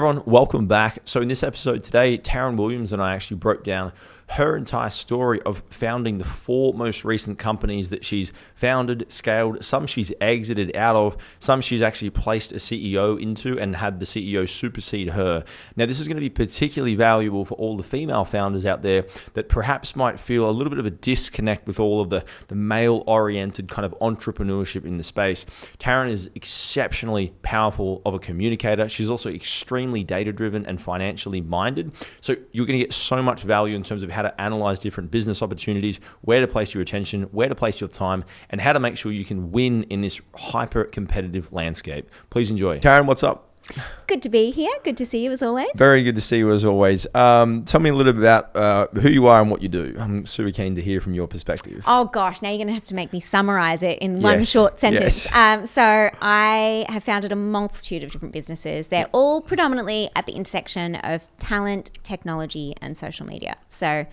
everyone, welcome back. So in this episode today, Taryn Williams and I actually broke down her entire story of founding the 4 most recent companies that she's founded, scaled. Some she's exited out of, some she's actually placed a CEO into and had the CEO supersede her. Now, this is going to be particularly valuable for all the female founders out there that perhaps might feel a little bit of a disconnect with all of the male-oriented kind of entrepreneurship in the space. Taryn is exceptionally powerful of a communicator. She's also extremely data-driven and financially minded. So you're going to get so much value in terms of how to analyze different business opportunities, where to place your attention, where to place your time, and how to make sure you can win in this hyper-competitive landscape. Please enjoy. Taryn, what's up? Good to be here. Good to see you as always. Very good to see you as always. Tell me a little bit about who you are and what you do. I'm super keen to hear from your perspective. Oh gosh, now you're going to have to make me summarize it in one short sentence. Yes. So I have founded a multitude of different businesses. They're all predominantly at the intersection of talent, technology, and social media. So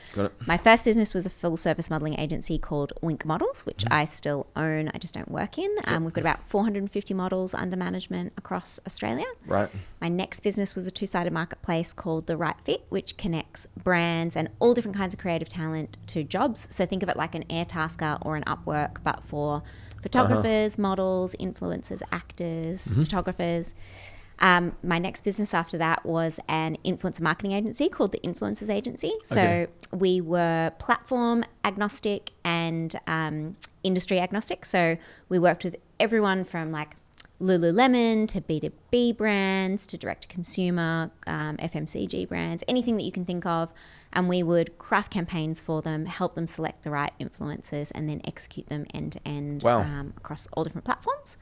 my first business was a full service modeling agency called Wink Models, which I still own. I just don't work in. We've got about 450 models under management across Australia. Right. My next business was a 2-sided marketplace called The Right Fit, which connects brands and all different kinds of creative talent to jobs. So think of it like an Airtasker or an Upwork, but for photographers, models, influencers, actors, photographers. My next business after that was an influencer marketing agency called the Influencers Agency. So we were platform agnostic and industry agnostic. So we worked with everyone from like Lululemon to B2B brands to direct-to-consumer, FMCG brands, anything that you can think of. And we would craft campaigns for them, help them select the right influencers, and then execute them end-to-end across all different platforms.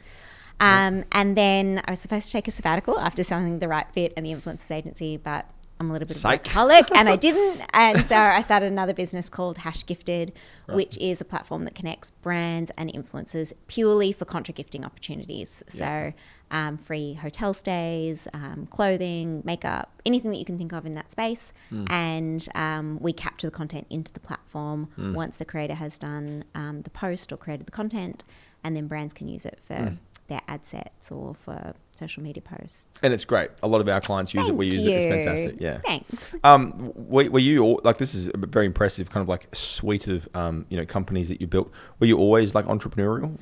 And then I was supposed to take a sabbatical after selling The Right Fit and the Influencers Agency, but I'm a little bit of a workaholic and I didn't. And so I started another business called Hash Gifted, which is a platform that connects brands and influencers purely for contra gifting opportunities. So free hotel stays, clothing, makeup, anything that you can think of in that space. And we capture the content into the platform once the creator has done the post or created the content, and then brands can use it for their ad sets or for social media posts. And it's great. A lot of our clients use it. We use it. It's fantastic. Yeah. Thanks. Were you all, like, this is a very impressive kind of like suite of companies that you built. Were you always like entrepreneurial?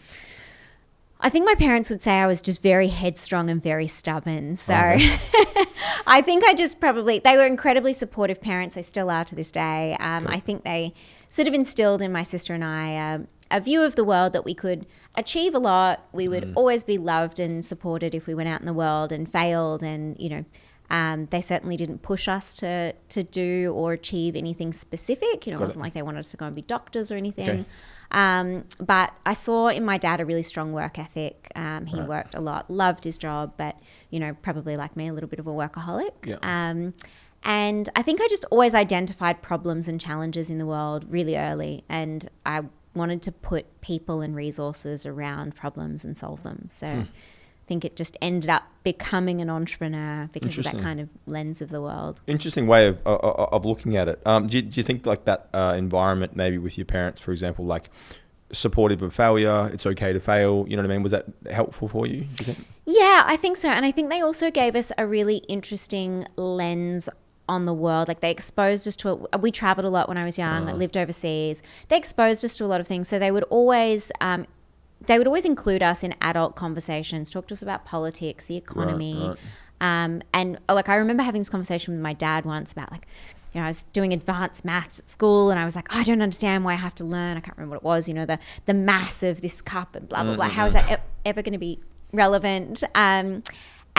I think my parents would say I was just very headstrong and very stubborn. So I think I just they were incredibly supportive parents. They still are to this day. I think they sort of instilled in my sister and I a view of the world that we could achieve a lot. We would always be loved and supported if we went out in the world and failed. And, they certainly didn't push us to do or achieve anything specific. It wasn't like they wanted us to go and be doctors or anything. But I saw in my dad a really strong work ethic. He worked a lot, loved his job, but, probably like me, a little bit of a workaholic. Yeah. And I think I just always identified problems and challenges in the world really early. And I wanted to put people and resources around problems and solve them. So I think it just ended up becoming an entrepreneur because of that kind of lens of the world. Interesting way of looking at it. Do you think like that environment, maybe with your parents, for example, like supportive of failure, it's okay to fail, you know what I mean? Was that helpful for you, do you think? Yeah, I think so. And I think they also gave us a really interesting lens on the world. Like they exposed us to it. We traveled a lot when I was young. I lived overseas. They exposed us to a lot of things. So they would always include us in adult conversations, talk to us about politics, the economy. And like I remember having this conversation with my dad once about like, I was doing advanced maths at school and I was like, I don't understand why I have to learn. I can't remember what it was, the mass of this cup and blah, blah, blah. How is that ever going to be relevant?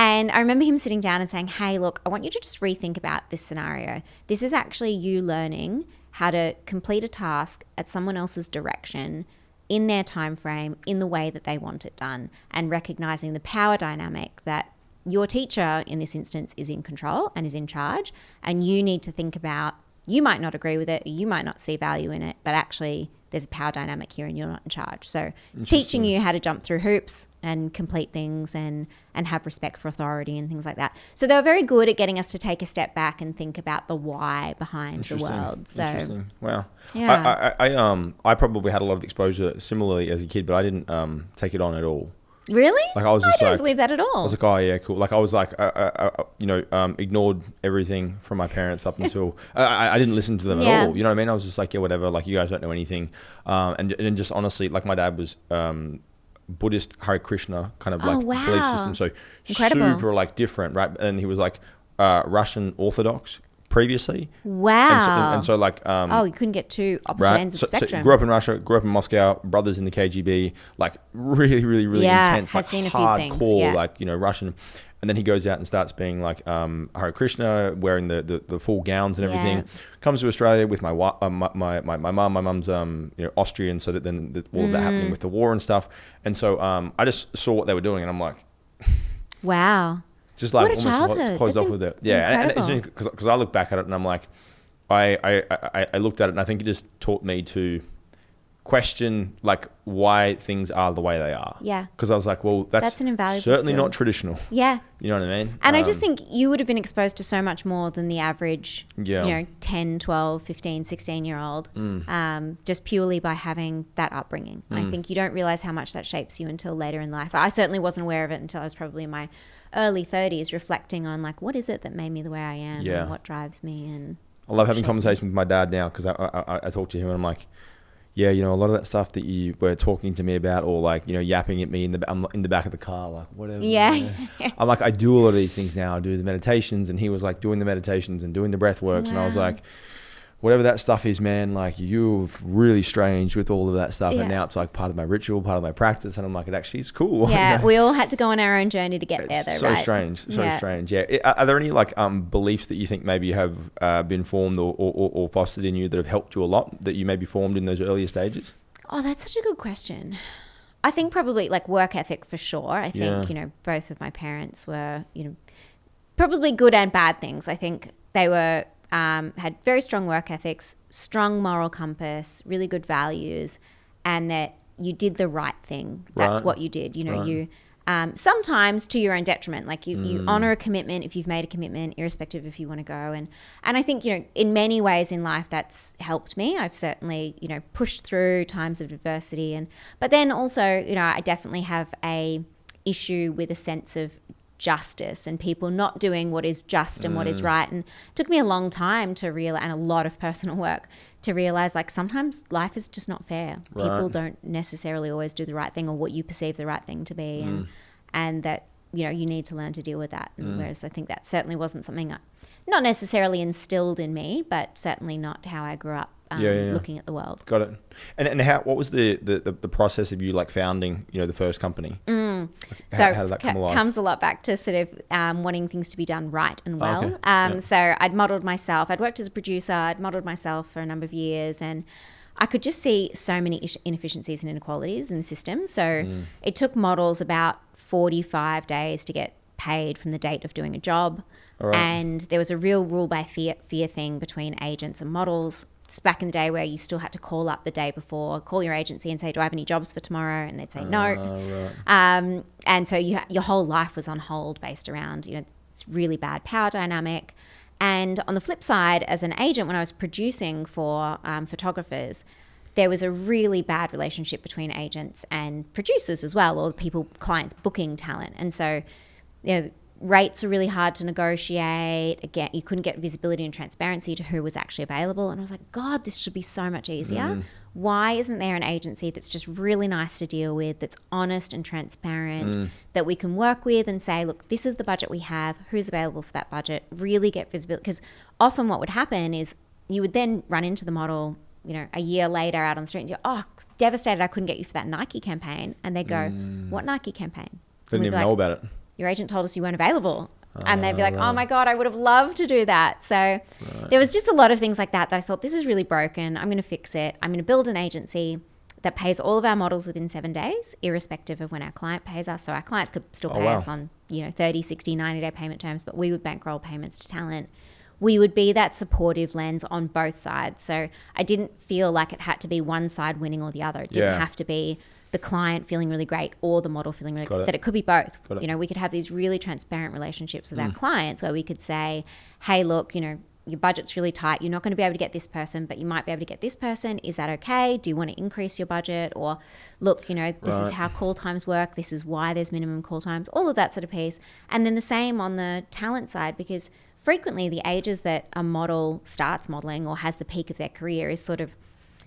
And I remember him sitting down and saying, hey, look, I want you to just rethink about this scenario. This is actually you learning how to complete a task at someone else's direction in their time frame, in the way that they want it done, and recognizing the power dynamic that your teacher in this instance is in control and is in charge. And you need to think about, you might not agree with it, you might not see value in it, but actually there's a power dynamic here and you're not in charge. So it's teaching you how to jump through hoops and complete things and have respect for authority and things like that. So they were very good at getting us to take a step back and think about the why behind the world. So interesting. Wow. Yeah. I probably had a lot of exposure similarly as a kid, but I didn't take it on at all. Really? Like I was just don't like, believe that at all. I was like, oh yeah, cool. Like I was like, ignored everything from my parents up until I didn't listen to them at all. You know what I mean? I was just like, yeah, whatever. Like you guys don't know anything. And just honestly, like my dad was Buddhist Hare Krishna kind of like belief system. So incredible. Super like different, right? And he was like Russian Orthodox previously. Wow. And so like you couldn't get two opposite ends of the spectrum. So grew up in Russia, grew up in Moscow, brothers in the KGB, like really intense, like seen a few hardcore, things, like Russian. And then he goes out and starts being like Hare Krishna, wearing the full gowns and everything. Yeah. Comes to Australia with my mum. My mum's Austrian, so that then all of that happening with the war and stuff. And so I just saw what they were doing, and I'm like, wow. Just like what a almost childhood. closed That's off with it. Yeah, and it's because I look back at it and I'm like, I looked at it and I think it just taught me to question like why things are the way they are. Yeah. Because I was like, well, that's an invaluable certainly skill. not traditional. Yeah. You know what I mean? And I just think you would have been exposed to so much more than the average, 10, 12, 15, 16-year-old, just purely by having that upbringing. I think you don't realize how much that shapes you until later in life. I certainly wasn't aware of it until I was probably in my early 30s, reflecting on like, what is it that made me the way I am and what drives me. And I love having conversations with my dad now because I talk to him and I'm like, yeah, a lot of that stuff that you were talking to me about, or like, yapping at me I'm in the back of the car, like whatever. Yeah. I'm like, I do a lot of these things now. I do the meditations, and he was like doing the meditations and doing the breath works, and I was like, whatever that stuff is, man, like you're really strange with all of that stuff, and now it's like part of my ritual, part of my practice, and I'm like, it actually is cool. Yeah, we all had to go on our own journey to get there, though, so right? strange. Yeah. Are there any like beliefs that you think maybe have been formed or fostered in you that have helped you a lot, that you maybe formed in those earlier stages? Oh, that's such a good question. I think probably like work ethic for sure. I think, both of my parents were, probably good and bad things. I think they were had very strong work ethics, strong moral compass, really good values, and that you did the right thing. That's what you did. You sometimes to your own detriment. Like you honor a commitment if you've made a commitment, irrespective if you want to go. And I think, in many ways in life that's helped me. I've certainly, pushed through times of adversity. But then also, I definitely have a issue with a sense of justice and people not doing what is just and what is right. And it took me a long time to realize, and a lot of personal work to realize, like, sometimes life is just not fair. Right. People don't necessarily always do the right thing or what you perceive the right thing to be. And that, you need to learn to deal with that. Whereas I think that certainly wasn't something not necessarily instilled in me, but certainly not how I grew up looking at the world. Got it. And what was the process of you like founding, the first company? How did that come alive? Comes a lot back to sort of wanting things to be done right and well. Okay. So I'd modeled myself. I'd worked as a producer. I'd modeled myself for a number of years, and I could just see so many inefficiencies and inequalities in the system. So it took models about 45 days to get paid from the date of doing a job. Right. And there was a real rule by fear thing between agents and models. It's back in the day where you still had to call up the day before, call your agency and say, do I have any jobs for tomorrow? And they'd say no. Right. And so your whole life was on hold based around, it's really bad power dynamic. And on the flip side, as an agent, when I was producing for photographers, there was a really bad relationship between agents and producers as well, or clients booking talent. And so, rates were really hard to negotiate. Again, you couldn't get visibility and transparency to who was actually available. And I was like, God, this should be so much easier. Why isn't there an agency that's just really nice to deal with, that's honest and transparent, that we can work with and say, look, this is the budget we have, who's available for that budget, really get visibility? Because often what would happen is you would then run into the model, a year later out on the street and you're, devastated I couldn't get you for that Nike campaign. And they go, what Nike campaign? Didn't even know about it. Your agent told us you weren't available. And they'd be like, oh my God, I would have loved to do that. So there was just a lot of things like that I thought, this is really broken. I'm going to fix it. I'm going to build an agency that pays all of our models within 7 days, irrespective of when our client pays us. So our clients could still pay us on, 30, 60, 90-day payment terms, but we would bankroll payments to talent. We would be that supportive lens on both sides. So I didn't feel like it had to be one side winning or the other. It didn't have to be the client feeling really great or the model feeling really great, that it could be both. We could have these really transparent relationships with our clients where we could say, hey, look, your budget's really tight. You're not going to be able to get this person, but you might be able to get this person. Is that okay? Do you want to increase your budget? Or look, this is how call times work. This is why there's minimum call times, all of that sort of piece. And then the same on the talent side, because frequently the ages that a model starts modeling or has the peak of their career is sort of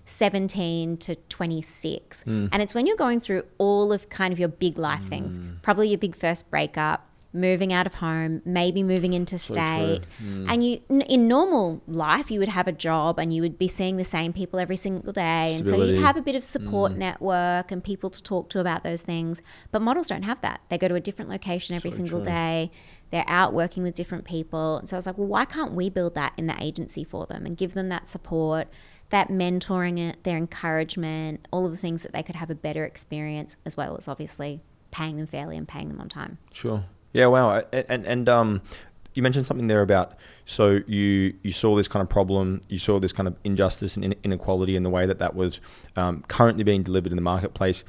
17 to 26. And it's when you're going through all of kind of your big life things, probably your big first breakup, moving out of home, maybe moving into state. And you, in normal life, you would have a job and you would be seeing the same people every single day. And so you'd have a bit of support network and people to talk to about those things. But models don't have that. They go to a different location every single day. They're out working with different people. And so I was like, well, why can't we build that in the agency for them and give them that support, that mentoring, their encouragement, all of the things that they could have a better experience, as well as obviously paying them fairly and paying them on time. Sure. Yeah, wow. And you mentioned something there about, so you saw this kind of problem, you saw this kind of injustice and inequality in the way that was currently being delivered in the marketplace.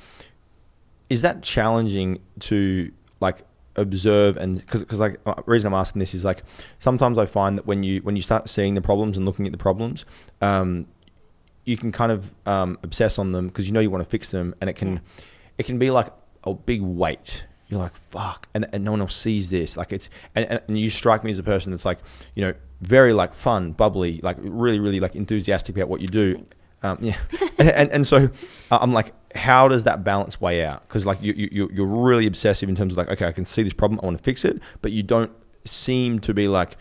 Is that challenging to like observe? And because like the reason I'm asking this is like sometimes I find that when you start seeing the problems and looking at the problems, you can kind of obsess on them because you want to fix them, and it can be like a big weight. You're like, fuck, and no one else sees this. Like it's, and you strike me as a person that's like, very like fun, bubbly, like really, really like enthusiastic about what you do. And so I'm like, how does that balance weigh out? Because like you're really obsessive in terms of like, okay, I can see this problem, I want to fix it, but you don't seem to be like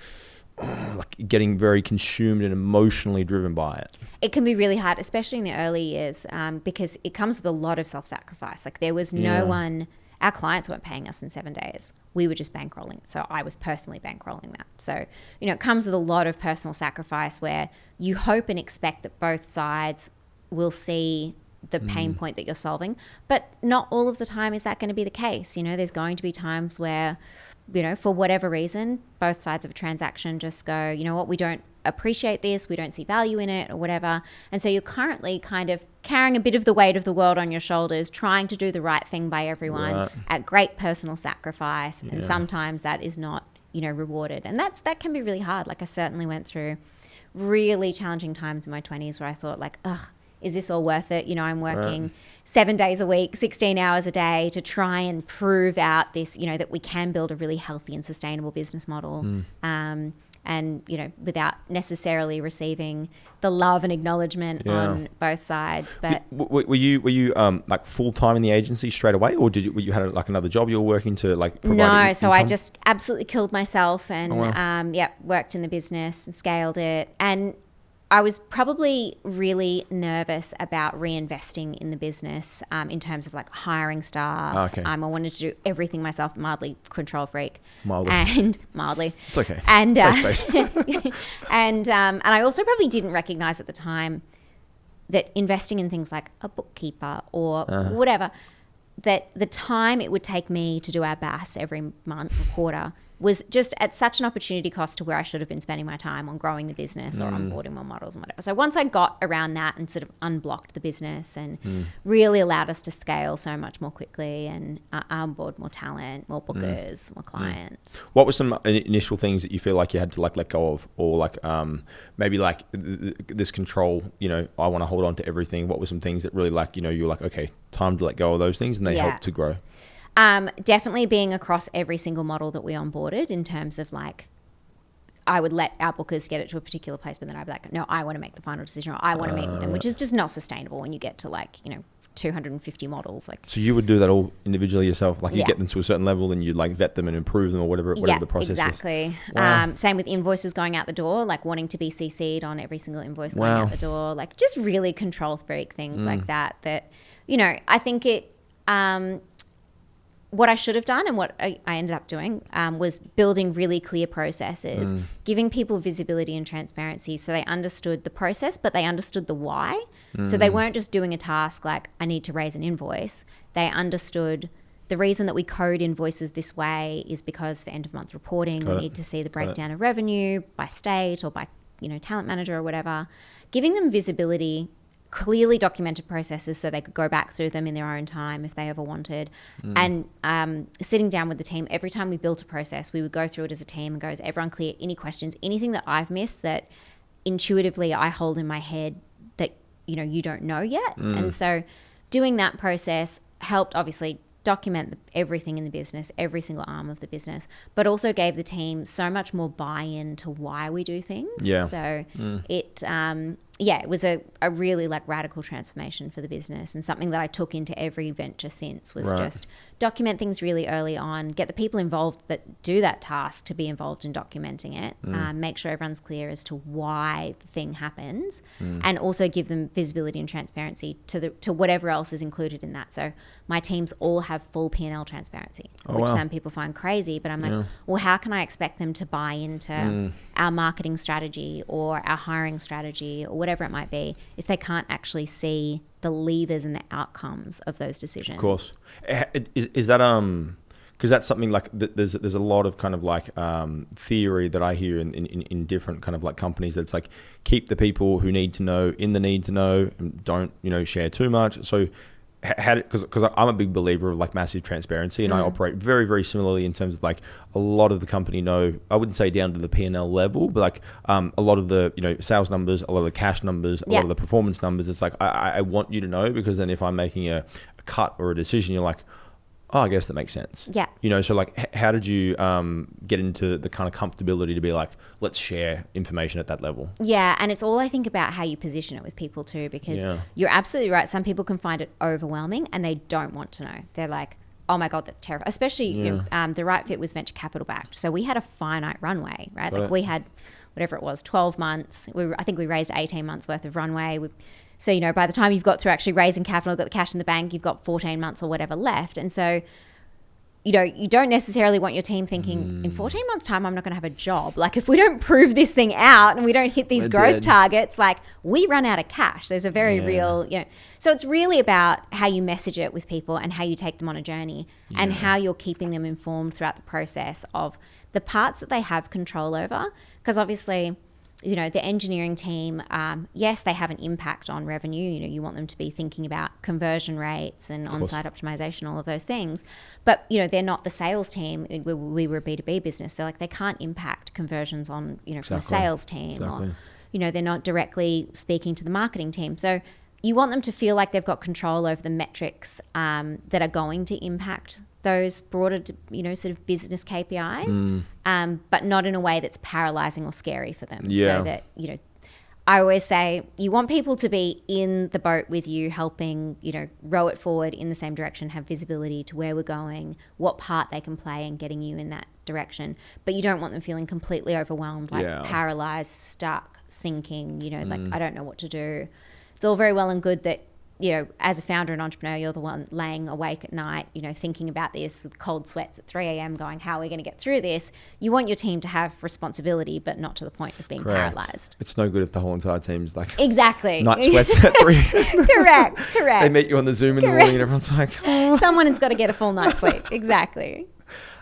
getting very consumed and emotionally driven by it. It can be really hard, especially in the early years, because it comes with a lot of self-sacrifice. Like there was no one. Our clients weren't paying us in 7 days. We were just bankrolling it. So I was personally bankrolling that. So, it comes with a lot of personal sacrifice where you hope and expect that both sides will see the pain point that you're solving. But not all of the time is that going to be the case. There's going to be times where, for whatever reason, both sides of a transaction just go, you know what, we don't appreciate this, we don't see value in it or whatever. And so you're currently kind of carrying a bit of the weight of the world on your shoulders, trying to do the right thing by everyone at great personal sacrifice. And sometimes that is not, rewarded. And that can be really hard. Like I certainly went through really challenging times in my 20s where I thought like, ugh, is this all worth it? I'm working 7 days a week, 16 hours a day to try and prove out this, that we can build a really healthy and sustainable business model. And, without necessarily receiving the love and acknowledgement on both sides. But were you like full time in the agency straight away, or you had like another job you were working to like provide income? So I just absolutely killed myself and worked in the business and scaled it. And I was probably really nervous about reinvesting in the business in terms of like hiring staff. I wanted to do everything myself, mildly control freak. Mildly. It's okay. And safe space. and I also probably didn't recognize at the time that investing in things like a bookkeeper or whatever, that the time it would take me to do our BAS every month or quarter was just at such an opportunity cost to where I should have been spending my time on growing the business or onboarding more models and whatever. So once I got around that and sort of unblocked the business and really allowed us to scale so much more quickly and onboard more talent, more bookers, more clients. What were some initial things that you feel like you had to like let go of, or like maybe like this control, I want to hold on to everything. What were some things that really like, you're like, okay, time to let go of those things, and they helped to grow? Definitely being across every single model that we onboarded, in terms of like, I would let our bookers get it to a particular place, but then I'd be like, no, I want to make the final decision, or I want to meet with them, which is just not sustainable when you get to like, 250 models. Like, so you would do that all individually yourself? Like you get them to a certain level, then you like vet them and improve them, or whatever the process is. Exactly. Wow. Same with invoices going out the door, like wanting to be CC'd on every single invoice going out the door, like just really control freak things like that, I think it, what I should have done and what I ended up doing was building really clear processes, giving people visibility and transparency so they understood the process, but they understood the why. So they weren't just doing a task like, I need to raise an invoice. They understood the reason that we code invoices this way is because for end of month reporting, we need to see the breakdown of revenue by state or by, talent manager or whatever. Giving them visibility, clearly documented processes so they could go back through them in their own time if they ever wanted. And sitting down with the team, every time we built a process, we would go through it as a team and go, is everyone clear? Any questions? Anything that I've missed that intuitively I hold in my head that, you don't know yet? And so doing that process helped obviously document everything in the business, every single arm of the business, but also gave the team so much more buy-in to why we do things. Yeah. So it was a really like radical transformation for the business, and something that I took into every venture since was just document things really early on, get the people involved that do that task to be involved in documenting it, make sure everyone's clear as to why the thing happens, and also give them visibility and transparency to whatever else is included in that. So my teams all have full P&L transparency, which some people find crazy, but I'm like, well, how can I expect them to buy into our marketing strategy or our hiring strategy or whatever it might be if they can't actually see the levers and the outcomes of those decisions? Of course. Is that because that's something like there's a lot of kind of like theory that I hear in different kind of like companies that's like keep the people who need to know in the need to know and don't share too much. So because I'm a big believer of like massive transparency, and I operate very, very similarly in terms of like a lot of the company know, I wouldn't say down to the P&L level, but like a lot of the sales numbers, a lot of the cash numbers, a lot of the performance numbers. It's like I want you to know, because then if I'm making a cut or a decision, you're like, oh, I guess that makes sense. Yeah. So like how did you get into the kind of comfortability to be like, let's share information at that level? Yeah. And it's all, I think, about how you position it with people too, because you're absolutely right. Some people can find it overwhelming and they don't want to know. They're like, oh my God, that's terrible. Especially the Right Fit was venture capital backed. So we had a finite runway, right? Like we had whatever it was, 12 months. I think we raised 18 months worth of runway. So, by the time you've got through actually raising capital, got the cash in the bank, you've got 14 months or whatever left. And so, you don't necessarily want your team thinking, in 14 months' time, I'm not going to have a job. Like, if we don't prove this thing out and we don't hit these growth targets, like, we run out of cash. There's a very real, So it's really about how you message it with people and how you take them on a journey and how you're keeping them informed throughout the process of the parts that they have control over. Because obviously, the engineering team, yes, they have an impact on revenue. You want them to be thinking about conversion rates and on-site optimization, all of those things. But, they're not the sales team. We were a B2B business. So, like, they can't impact conversions on, from a sales team. Or, they're not directly speaking to the marketing team. So you want them to feel like they've got control over the metrics that are going to impact those broader, sort of business KPIs, but not in a way that's paralyzing or scary for them. Yeah. So that, I always say you want people to be in the boat with you, helping, row it forward in the same direction, have visibility to where we're going, what part they can play in getting you in that direction. But you don't want them feeling completely overwhelmed, like paralyzed, stuck, sinking, like, I don't know what to do. It's all very well and good that, as a founder and entrepreneur, you're the one laying awake at night, thinking about this with cold sweats at 3 a.m. going, how are we going to get through this? You want your team to have responsibility, but not to the point of being paralyzed. It's no good if the whole entire team's like... Exactly. Night sweats at 3 Correct. They meet you on the Zoom in the morning and everyone's like... Oh. Someone has got to get a full night's sleep. Exactly.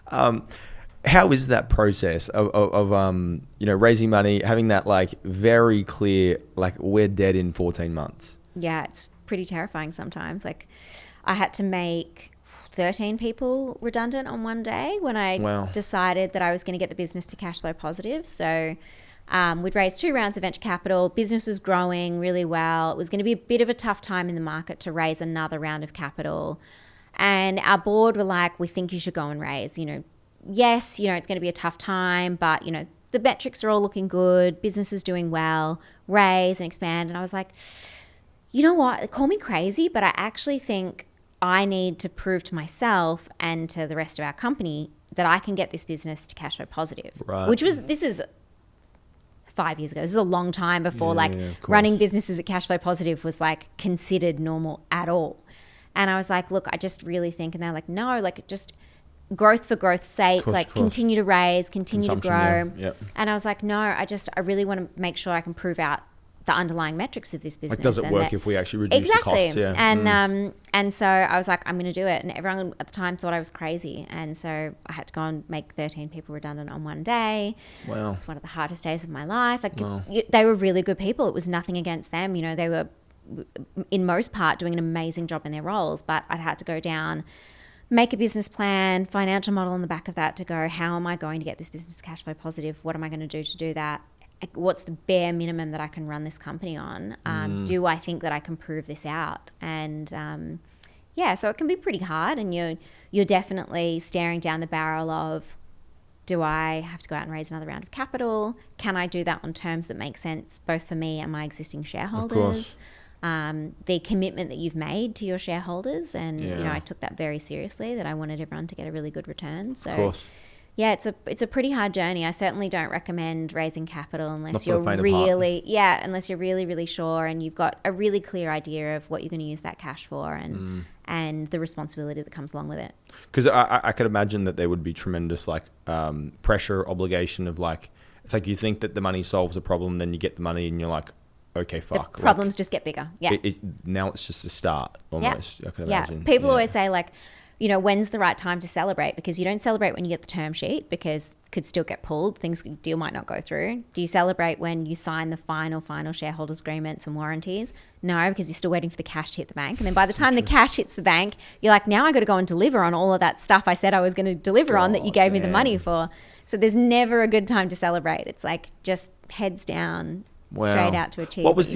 How is that process of raising money, having that like very clear, like we're dead in 14 months? Yeah, it's pretty terrifying sometimes. Like, I had to make 13 people redundant on one day when I decided that I was going to get the business to cash flow positive. So we'd raised 2 rounds of venture capital. Business was growing really well. It was going to be a bit of a tough time in the market to raise another round of capital. And our board were like, we think you should go and raise. Yes, it's going to be a tough time, but, the metrics are all looking good. Business is doing well. Raise and expand. And I was like... You know what? Call me crazy, but I actually think I need to prove to myself and to the rest of our company that I can get this business to cash flow positive. Right. This is 5 years ago. This is a long time before running businesses at cash flow positive was like considered normal at all. And I was like, look, I just really think, and they're like, no, like just growth for growth's sake, continue to raise, continue to grow. Yep. And I was like, no, I really want to make sure I can prove out the underlying metrics of this business. Like, does it work if we actually reduce the costs? Yeah. And so I was like, I'm going to do it. And everyone at the time thought I was crazy. And so I had to go and make 13 people redundant on one day. Wow. It was one of the hardest days of my life. Like, they were really good people. It was nothing against them. They were in most part doing an amazing job in their roles, but I'd had to go down, make a business plan, financial model on the back of that to go, how am I going to get this business cash flow positive? What am I going to do that? What's the bare minimum that I can run this company on? Do I think that I can prove this out? And so it can be pretty hard, and you're definitely staring down the barrel of, do I have to go out and raise another round of capital? Can I do that on terms that make sense both for me and my existing shareholders? The commitment that you've made to your shareholders, and I took that very seriously, that I wanted everyone to get a really good return. So yeah, it's a pretty hard journey. I certainly don't recommend raising capital unless you're really really sure and you've got a really clear idea of what you're going to use that cash for, and the responsibility that comes along with it. Because I could imagine that there would be tremendous pressure, obligation of it's like you think that the money solves a problem, then you get the money and you're like, okay, fuck. The problems just get bigger. Yeah. Now it's just a start almost. Yeah. I can imagine. Yeah. People always say when's the right time to celebrate? Because you don't celebrate when you get the term sheet, because it could still get pulled. Deal might not go through. Do you celebrate when you sign the final shareholders agreements and warranties? No, because you're still waiting for the cash to hit the bank. And then by the time the cash hits the bank, you're like, now I got to go and deliver on all of that stuff I said I was going to deliver on that you gave me the money for. So there's never a good time to celebrate. It's just heads down, straight out to achieve. What was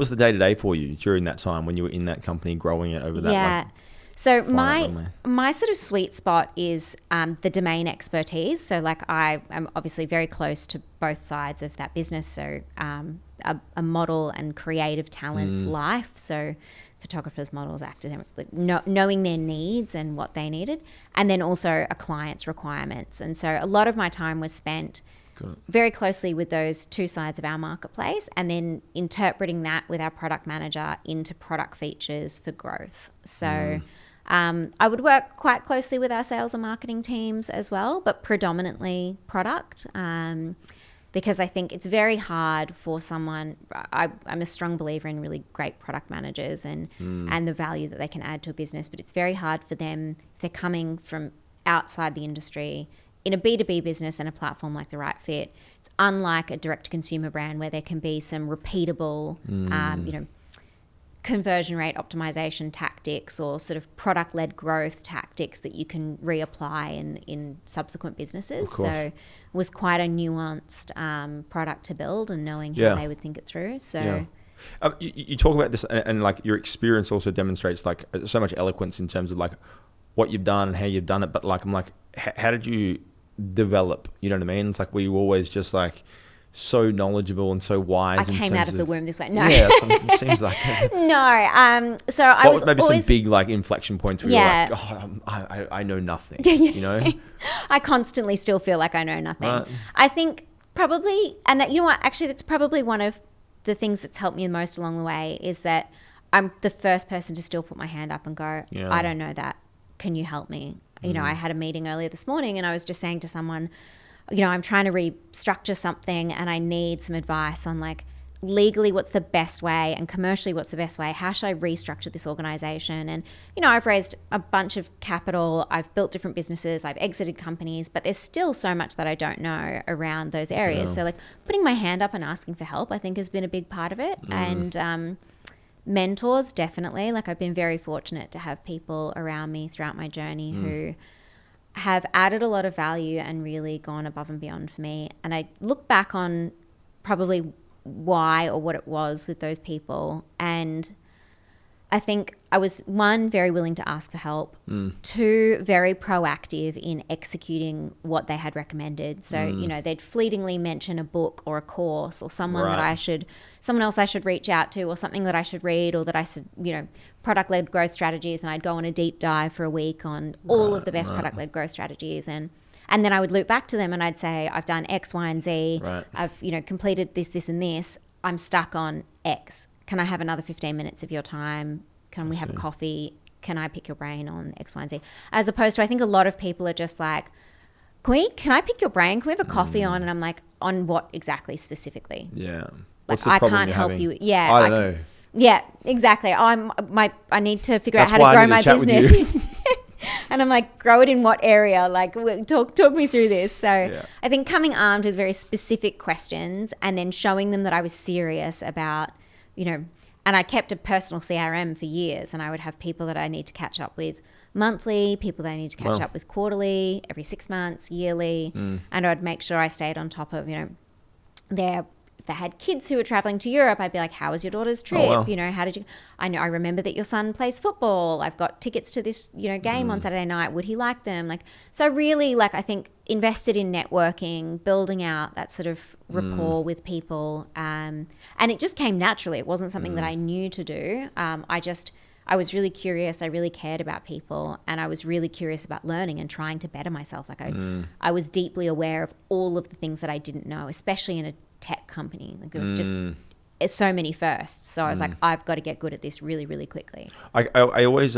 the day-to-day for you during that time when you were in that company growing it over that? Yeah. So my sort of sweet spot is the domain expertise. So I am obviously very close to both sides of that business. So a model and creative talent's life. So photographers, models, actors, knowing their needs and what they needed, and then also a client's requirements. And so a lot of my time was spent very closely with those two sides of our marketplace, and then interpreting that with our product manager into product features for growth. So I would work quite closely with our sales and marketing teams as well, but predominantly product, because I think it's very hard for someone. I'm a strong believer in really great product managers and the value that they can add to a business, but it's very hard for them if they're coming from outside the industry in a B2B business and a platform like The Right Fit. It's unlike a direct-to-consumer brand where there can be some repeatable, conversion rate optimization tactics or sort of product-led growth tactics that you can reapply in subsequent businesses. So it was quite a nuanced product to build, and knowing how they would think it through. So you talk about this, and your experience also demonstrates so much eloquence in terms of what you've done and how you've done it. But I'm how did you develop? You know what I mean? It's were you always just so knowledgeable and so wise? I came out of the womb this way. No. Yeah, it seems like it. No. So I was maybe always, some big inflection points where you're I know nothing. You know, I constantly still feel like I know nothing. I think probably, and that, actually that's probably one of the things that's helped me the most along the way, is that I'm the first person to still put my hand up and go, I don't know that. Can you help me? I had a meeting earlier this morning, and I was just saying to someone, I'm trying to restructure something and I need some advice on legally what's the best way, and commercially what's the best way. How should I restructure this organization? And, I've raised a bunch of capital. I've built different businesses. I've exited companies, but there's still so much that I don't know around those areas. So putting my hand up and asking for help, I think, has been a big part of it. And mentors, definitely. I've been very fortunate to have people around me throughout my journey who have added a lot of value and really gone above and beyond for me. And I look back on probably why or what it was with those people, and I think I was, one, very willing to ask for help, two, very proactive in executing what they had recommended. So, they'd fleetingly mention a book or a course or someone someone else I should reach out to, or something that I should read, or that I should, product-led growth strategies, and I'd go on a deep dive for a week on all of the best product-led growth strategies. And then I would loop back to them and I'd say, I've done X, Y, and Z. I've, completed this, and this. I'm stuck on X. Can I have another 15 minutes of your time? Can we have a coffee? Can I pick your brain on X, Y, and Z? As opposed to, I think a lot of people are just like, can I pick your brain? Can we have a coffee on? And I'm like, on what exactly specifically? Yeah. What's the problem I can't help you. Yeah. I don't know. Yeah, exactly. I need to figure out how to grow my business. And I'm like, grow it in what area? Talk me through this. So I think coming armed with very specific questions, and then showing them that I was serious about, And I kept a personal CRM for years, and I would have people that I need to catch up with monthly, people that I need to catch up with quarterly, every 6 months, yearly. And I'd make sure I stayed on top of, if they had kids who were traveling to Europe, I'd be like, how was your daughter's trip? wow. How did you, I remember that your son plays football. I've got tickets to this, game on Saturday night. Would he like them? So really, I think invested in networking, building out that sort of rapport with people. And it just came naturally. It wasn't something that I knew to do. I was really curious. I really cared about people, and I was really curious about learning and trying to better myself. I was deeply aware of all of the things that I didn't know, especially in a tech company. There was just it's so many firsts. So I was like, I've got to get good at this really, really quickly. I always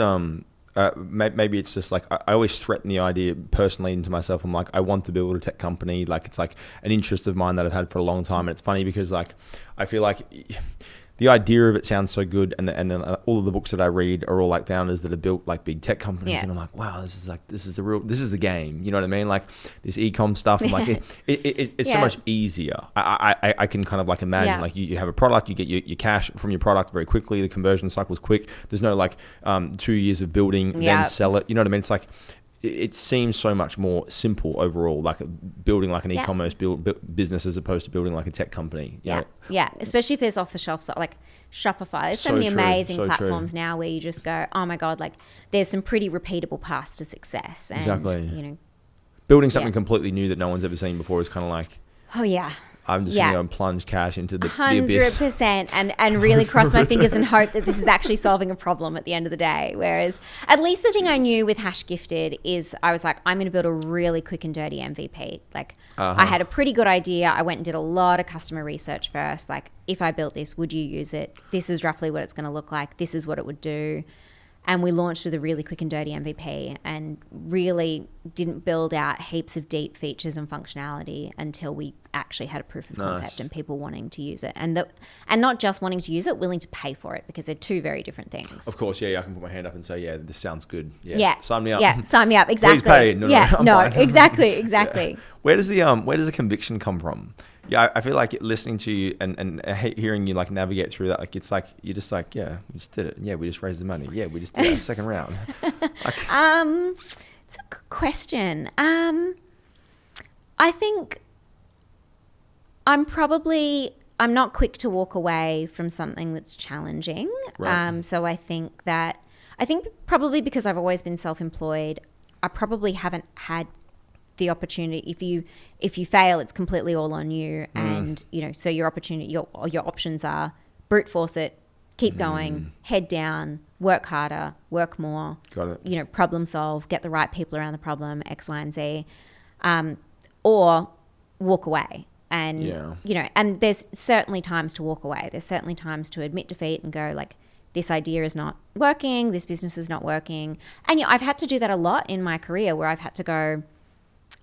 maybe it's just I always threaten the idea personally into myself. I'm like, I want to build a tech company. It's an interest of mine that I've had for a long time. And it's funny because I feel like the idea of it sounds so good, and then all of the books that I read are all founders that have built big tech companies, and I'm like, wow, this is the game. You know what I mean? This e-com stuff. I'm like, it's so much easier. I can kind of imagine you have a product, you get your cash from your product very quickly. The conversion cycle is quick. There's no 2 years of building then sell it. You know what I mean? It's it seems so much more simple overall, building an e-commerce business as opposed to building a tech company. Yeah, especially if there's off-the-shelf stuff like Shopify. There's so many amazing platforms now where you just go, oh my God, there's some pretty repeatable paths to success. And, exactly. Building something completely new that no one's ever seen before is kind of oh yeah. I'm just going to go and plunge cash into the abyss. 100%. And really cross my fingers and hope that this is actually solving a problem at the end of the day. Whereas at least the thing I knew with Hash Gifted is I was like, I'm going to build a really quick and dirty MVP. I had a pretty good idea. I went and did a lot of customer research first. If I built this, would you use it? This is roughly what it's going to look like. This is what it would do. And we launched with a really quick and dirty MVP and really didn't build out heaps of deep features and functionality until we actually had a proof of concept and people wanting to use it. And not just wanting to use it, willing to pay for it, because they're two very different things. Of course, I can put my hand up and say, this sounds good. Sign me up. Yeah, sign me up, exactly. Please pay. No, exactly. Yeah. Where does the conviction come from? Yeah, I feel like listening to you and hearing you navigate through that, it's you're just we just did it. Yeah, we just raised the money. Yeah, we just did it. Second round. It's a good question. I think I'm not quick to walk away from something that's challenging. Right. So I think probably because I've always been self-employed, I probably haven't had the opportunity. If you fail, it's completely all on you. And so your options are brute force it, keep going, head down, work harder, work more. Got it. Problem solve, get the right people around the problem, X, Y, and Z, or walk away. And and there's certainly times to walk away. There's certainly times to admit defeat and go this idea is not working, this business is not working. And I've had to do that a lot in my career, where I've had to go,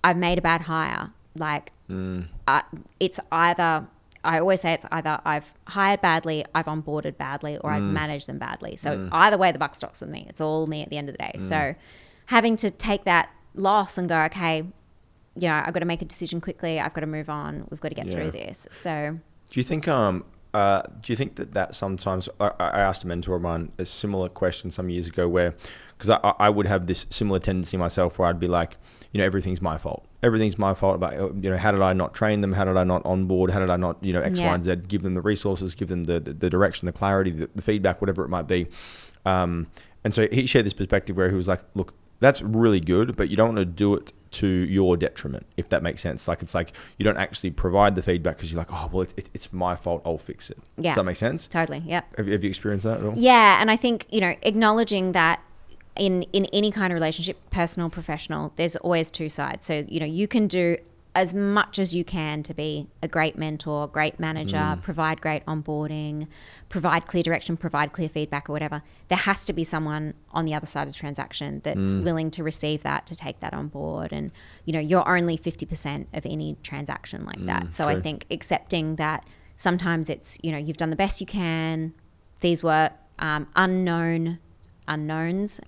I've made a bad hire. It's either, I always say it's either I've hired badly, I've onboarded badly, or I've managed them badly. So either way, the buck stops with me. It's all me at the end of the day. So having to take that loss and go, okay, I've got to make a decision quickly. I've got to move on. We've got to get through this. So do you think that sometimes, I asked a mentor of mine a similar question some years ago, where, because I would have this similar tendency myself, where I'd be like, everything's my fault. Everything's my fault about, how did I not train them? How did I not onboard? How did I not, X, Y, and Z, give them the resources, give them the direction, the clarity, the feedback, whatever it might be. And so he shared this perspective where he was like, look, that's really good, but you don't want to do it to your detriment, if that makes sense. It's you don't actually provide the feedback because you're like, oh, well, it's my fault, I'll fix it. Yeah. Does that make sense? Totally, yeah. Have you experienced that at all? Yeah, and I think, acknowledging that in any kind of relationship, personal, professional, there's always two sides. So, you can do as much as you can to be a great mentor, great manager, provide great onboarding, provide clear direction, provide clear feedback or whatever. There has to be someone on the other side of the transaction that's willing to receive that, to take that on board. And, you're only 50% of any transaction like that. So true. I think accepting that sometimes it's, you've done the best you can. These were unknowns.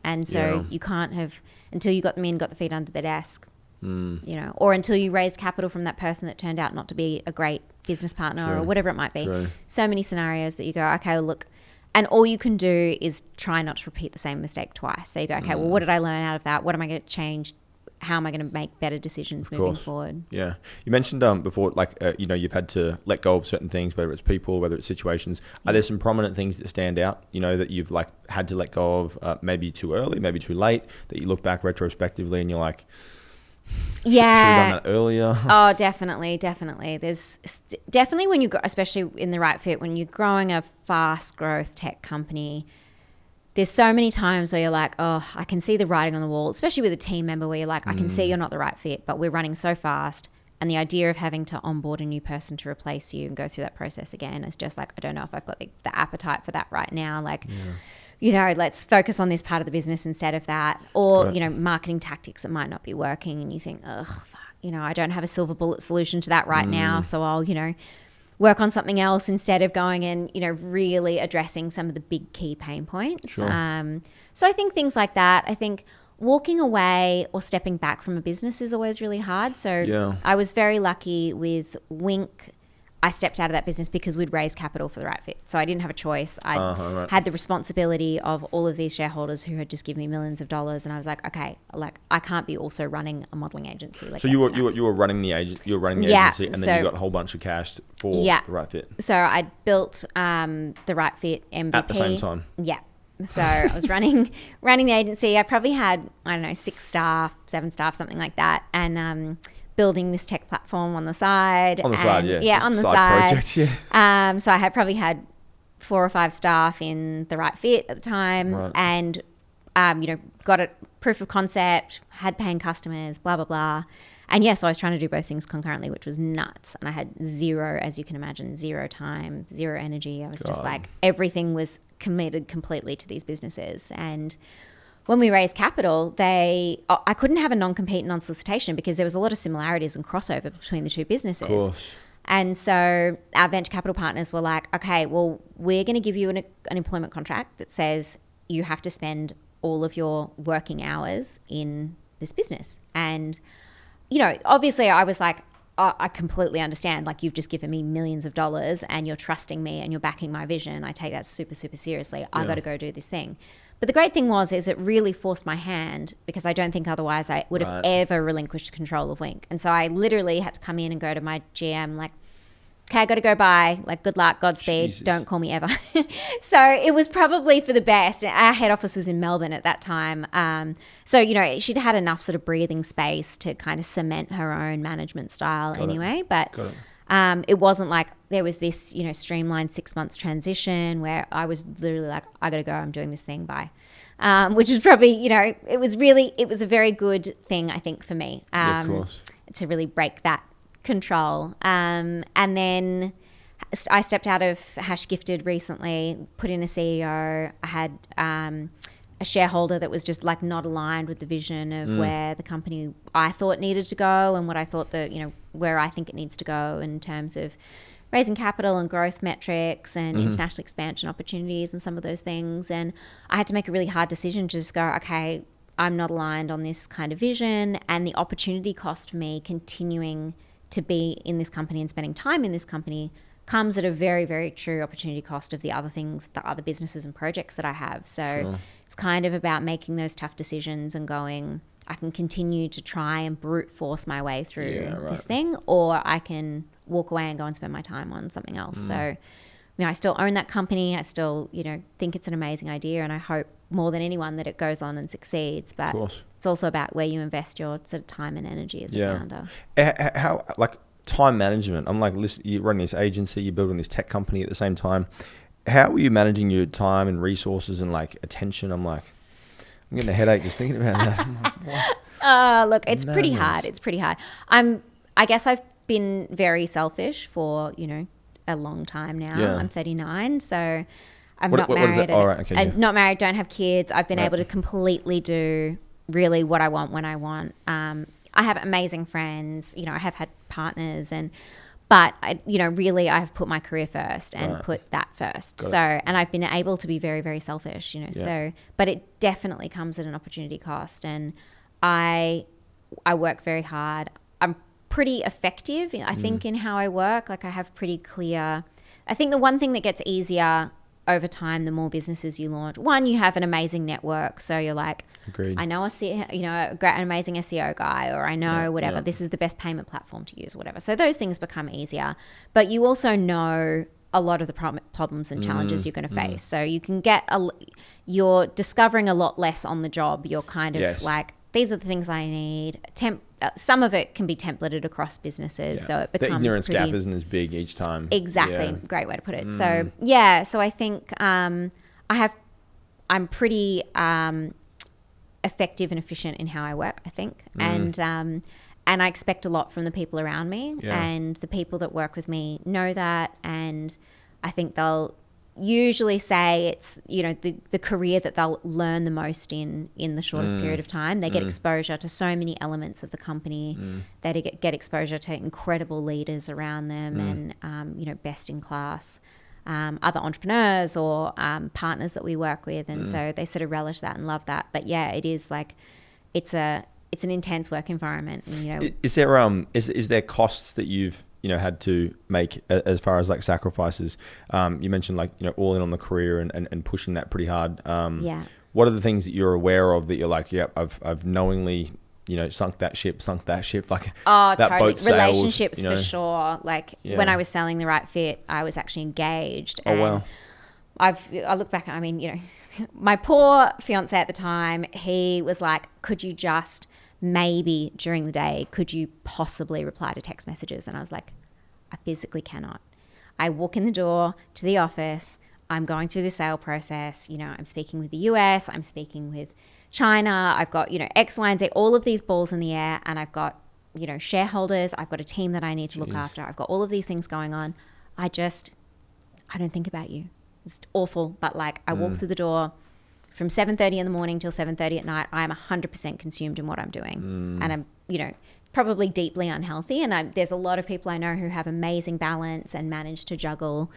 And so you can't have, until you got them in, got the feet under the desk, or until you raised capital from that person that turned out not to be a great business partner or whatever it might be. True. So many scenarios that you go, okay, well, look, And all you can do is try not to repeat the same mistake twice. So you go, okay, well, what did I learn out of that? What am I going to change? How am I going to make better decisions moving forward? Yeah. You mentioned before, like, you've had to let go of certain things, whether it's people, whether it's situations. Are there some prominent things that stand out, that you've like had to let go of, maybe too early, maybe too late, that you look back retrospectively and you're like, yeah, should have done that earlier? Oh, definitely. There's definitely when you go, especially in the right fit, when you're growing a fast growth tech company, there's so many times where you're like, oh, I can see the writing on the wall, especially with a team member where you're like, I can see you're not the right fit, but we're running so fast. And the idea of having to onboard a new person to replace you and go through that process again is just like, I don't know if I've got the appetite for that right now. Like, let's focus on this part of the business instead of that. Or, marketing tactics that might not be working and you think, ugh, fuck, I don't have a silver bullet solution to that right now. So I'll, work on something else instead of going and, really addressing some of the big key pain points. Sure. So I think things like that. I think walking away or stepping back from a business is always really hard. So I was very lucky with Wink. I stepped out of that business because we'd raised capital for the right fit. So I didn't have a choice. I had the responsibility of all of these shareholders who had just given me millions of dollars. And I was like, okay, like I can't be also running a modeling agency. Like, so you were running the agency, and then you got a whole bunch of cash for the right fit. So I built the right fit MVP. At the same time? Yeah. So I was running the agency. I probably had, 6 staff, 7 staff, something like that. And building this tech platform on the side. On the side. Project, so I probably had 4 or 5 staff in the right fit at the time, and got a proof of concept, had paying customers, blah blah blah. And so I was trying to do both things concurrently, which was nuts. And I had zero, as you can imagine, zero time, zero energy. I was just like, everything was committed completely to these businesses. And when we raised capital, I couldn't have a non-compete, non-solicitation because there was a lot of similarities and crossover between the two businesses. And so our venture capital partners were like, okay, well, we're going to give you an employment contract that says you have to spend all of your working hours in this business. And, obviously I was like, oh, I completely understand. Like, you've just given me millions of dollars and you're trusting me and you're backing my vision. I take that super, super seriously. I got to go do this thing. But the great thing is it really forced my hand because I don't think otherwise I would have ever relinquished control of Wink. And so I literally had to come in and go to my GM like, okay, I got to go bye. Like, good luck, Godspeed. Jesus. Don't call me ever. So it was probably for the best. Our head office was in Melbourne at that time. So, she'd had enough sort of breathing space to kind of cement her own management style anyway. But it wasn't like there was this, streamlined 6 months transition where I was literally like, I got to go, I'm doing this thing, bye. Which is probably, it was a very good thing, I think, for me of course. To really break that control. And then I stepped out of Hash Gifted recently, put in a CEO. I had a shareholder that was just like not aligned with the vision of where the company I thought needed to go and what I thought where I think it needs to go in terms of raising capital and growth metrics and international expansion opportunities and some of those things. And I had to make a really hard decision to just go, okay, I'm not aligned on this kind of vision, and the opportunity cost for me continuing to be in this company and spending time in this company comes at a very, very true opportunity cost of the other things, the other businesses and projects that I have. So it's kind of about making those tough decisions and going, I can continue to try and brute force my way through this thing, or I can walk away and go and spend my time on something else. So, I still own that company. I still, think it's an amazing idea, and I hope more than anyone that it goes on and succeeds. But it's also about where you invest your sort of time and energy as a founder. How, like, time management? I'm like, listen, you're running this agency, you're building this tech company at the same time. How are you managing your time and resources and like attention? I'm like, I'm getting a headache just thinking about that. I'm like, what? Look, it's pretty hard. It's pretty hard. I guess I've been very selfish for, a long time now. I'm 39, so I'm not married. Not married, don't have kids. I've been able to completely do really what I want when I want. I have amazing friends, I have had partners, but really I have put my career first and put that first. And I've been able to be very, very selfish, so, but it definitely comes at an opportunity cost. And I work very hard. I'm pretty effective, I think, in how I work. Like, I have pretty clear, I think the one thing that gets easier over time, the more businesses you launch, one, you have an amazing network. So you're like, Agreed. I know an amazing SEO guy, or I know whatever, this is the best payment platform to use, or whatever. So those things become easier. But you also know a lot of the problems and challenges you're going to face. So you can you're discovering a lot less on the job. You're kind of like, these are the things I need. Some of it can be templated across businesses, so it becomes the ignorance gap isn't as big each time. Exactly, great way to put it. So so I think I'm pretty effective and efficient in how I work, I think, and I expect a lot from the people around me, and the people that work with me know that, and I think they'll usually say it's, the career that they'll learn the most in the shortest period of time. They get exposure to so many elements of the company. They get exposure to incredible leaders around them, and best in class other entrepreneurs or partners that we work with, and so they sort of relish that and love that. But it is like it's an intense work environment. And, is there costs that you've had to make as far as like sacrifices? You mentioned like, all in on the career and pushing that pretty hard. What are the things that you're aware of that you're like, I've knowingly, sunk that ship, like that totally. boat sailed, relationships for sure. Like when I was selling The Right Fit, I was actually engaged. Oh, wow. I look back, my poor fiance at the time, he was like, could you just maybe during the day, could you possibly reply to text messages? And I was like, I physically cannot. I walk in the door to the office, I'm going through the sale process, I'm speaking with the US, I'm speaking with China, I've got, X, Y, and Z, all of these balls in the air, and I've got, shareholders, I've got a team that I need to look after, I've got all of these things going on. I don't think about you. It's awful, but like I walk through the door, from 7:30 in the morning till 7:30 at night, I'm 100% consumed in what I'm doing. And I'm, probably deeply unhealthy. And there's a lot of people I know who have amazing balance and manage to juggle,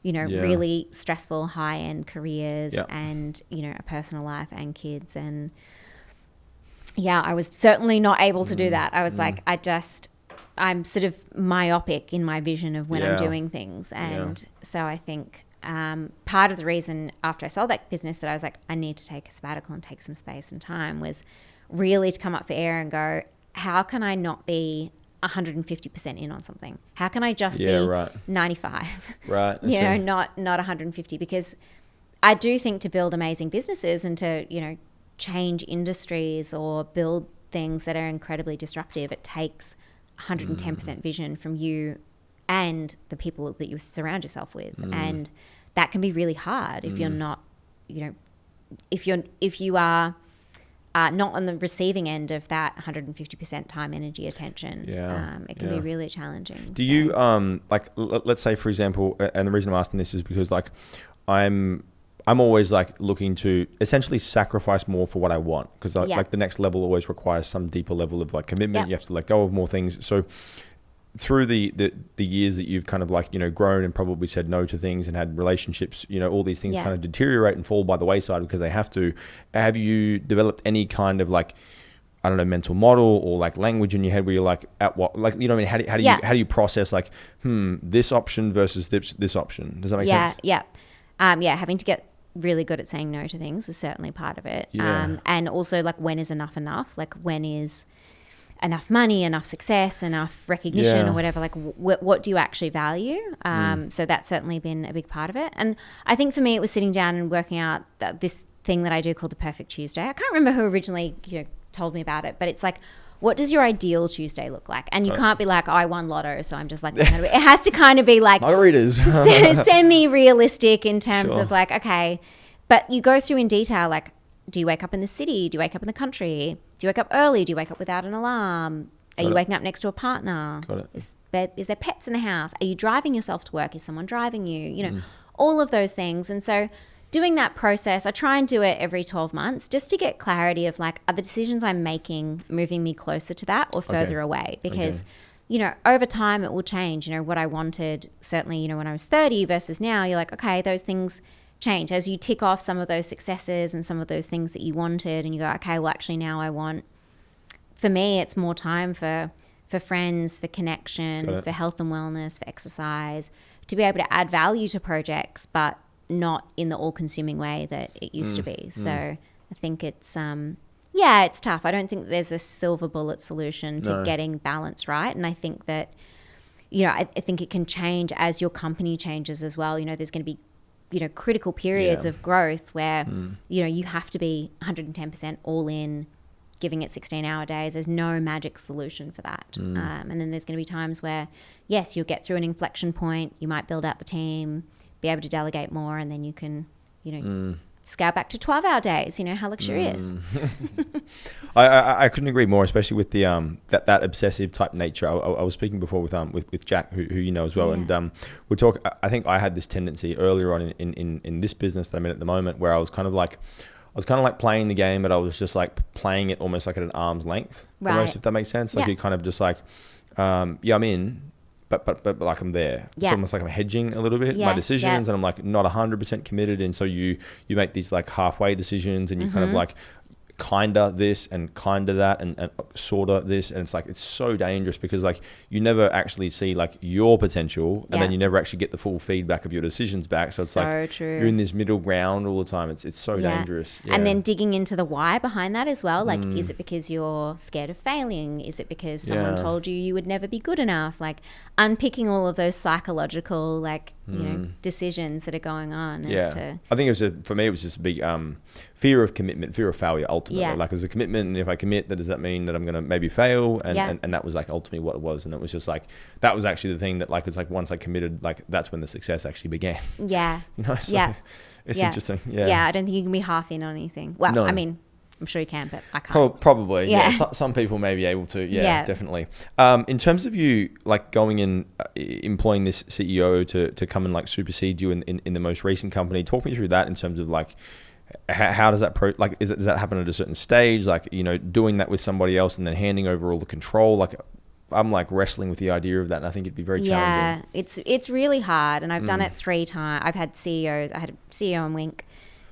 really stressful high-end careers and, a personal life and kids. And I was certainly not able to do that. I was like, I'm sort of myopic in my vision of when I'm doing things. And so I think part of the reason after I sold that business that I was like, I need to take a sabbatical and take some space and time was really to come up for air and go, how can I not be 150% in on something? How can I just be 95? Right. Not 150, because I do think to build amazing businesses and to, change industries or build things that are incredibly disruptive, it takes 110% vision from you and the people that you surround yourself with. And that can be really hard if you're not, if you are not on the receiving end of that 150% time, energy, attention. It can be really challenging. Do you, let's say for example, and the reason I'm asking this is because like I'm always like looking to essentially sacrifice more for what I want, because like the next level always requires some deeper level of like commitment. You have to let go of more things. So through the years that you've kind of like, grown and probably said no to things and had relationships, all these things kind of deteriorate and fall by the wayside because they have to. Have you developed any kind of like, I don't know, mental model or like language in your head where you're like, at what, like, how do you process like, this option versus this option? Does that make sense? Having to get really good at saying no to things is certainly part of it. And also like, when is enough? Like, when is enough money, enough success, enough recognition or whatever, like what do you actually value? So that's certainly been a big part of it. And I think for me, it was sitting down and working out this thing that I do called the Perfect Tuesday. I can't remember who originally told me about it, but it's like, what does your ideal Tuesday look like? And you can't be like, I won lotto, so I'm just like, it has to kind of be like semi-realistic in terms of like, okay, but you go through in detail, like, do you wake up in the city? Do you wake up in the country? Do you wake up early? Do you wake up without an alarm? Are you waking up next to a partner? Is there pets in the house? Are you driving yourself to work? Is someone driving you? All of those things. And so doing that process, I try and do it every 12 months just to get clarity of like, are the decisions I'm making moving me closer to that or further away? Because, over time it will change. What I wanted, certainly, when I was 30 versus now, you're like, okay, those things change as you tick off some of those successes and some of those things that you wanted, and you go, okay, well actually now I want, for me it's more time for friends, for connection, for health and wellness, for exercise, to be able to add value to projects, but not in the all-consuming way that it used to be. So I think it's it's tough. I don't think there's a silver bullet solution to getting balance right. And I think that, I think it can change as your company changes as well. There's going to be, critical periods of growth where, you have to be 110% all in, giving it 16-hour days. There's no magic solution for that. And then there's going to be times where, yes, you'll get through an inflection point. You might build out the team, be able to delegate more, and then you can, scale back to 12-hour days. How luxurious. I couldn't agree more, especially with the that obsessive type nature. I was speaking before with Jack, who you know as well, and we talk. I think I had this tendency earlier on in this business that I'm in at the moment, where I was kind of like playing the game, but I was just like playing it almost like at an arm's length, almost, if that makes sense. Like you kind of just like, I'm in, but like I'm there. It's almost like I'm hedging a little bit my decisions, and I'm like not 100% committed. And so you make these like halfway decisions, and you kind of like kinda this and kinda that and sorta this, and it's so dangerous because like you never actually see like your potential, and then you never actually get the full feedback of your decisions back. So it's like true. You're in this middle ground all the time. It's so dangerous. And then digging into the why behind that as well. Like, is it because you're scared of failing? Is it because someone told you would never be good enough? Like unpicking all of those psychological like decisions that are going on. As to, I think for me it was just a big fear of commitment, fear of failure ultimately. Like it was a commitment, and if I commit, does that mean that I'm going to maybe fail? And that was like ultimately what it was. And it was just like, that was actually the thing that like, it's like once I committed, like that's when the success actually began. It's interesting. I don't think you can be half in on anything. Well, no. I mean, I'm sure you can, but I can't. Probably. Some people may be able to. Definitely. In terms of you like going in, employing this CEO to come and like supersede you in the most recent company, talk me through that in terms of like, how does that does that happen at a certain stage? Like, doing that with somebody else and then handing over all the control. Like, I'm like wrestling with the idea of that, and I think it'd be very challenging. It's really hard, and I've done it 3 times. I've had CEOs. I had a CEO in Wink,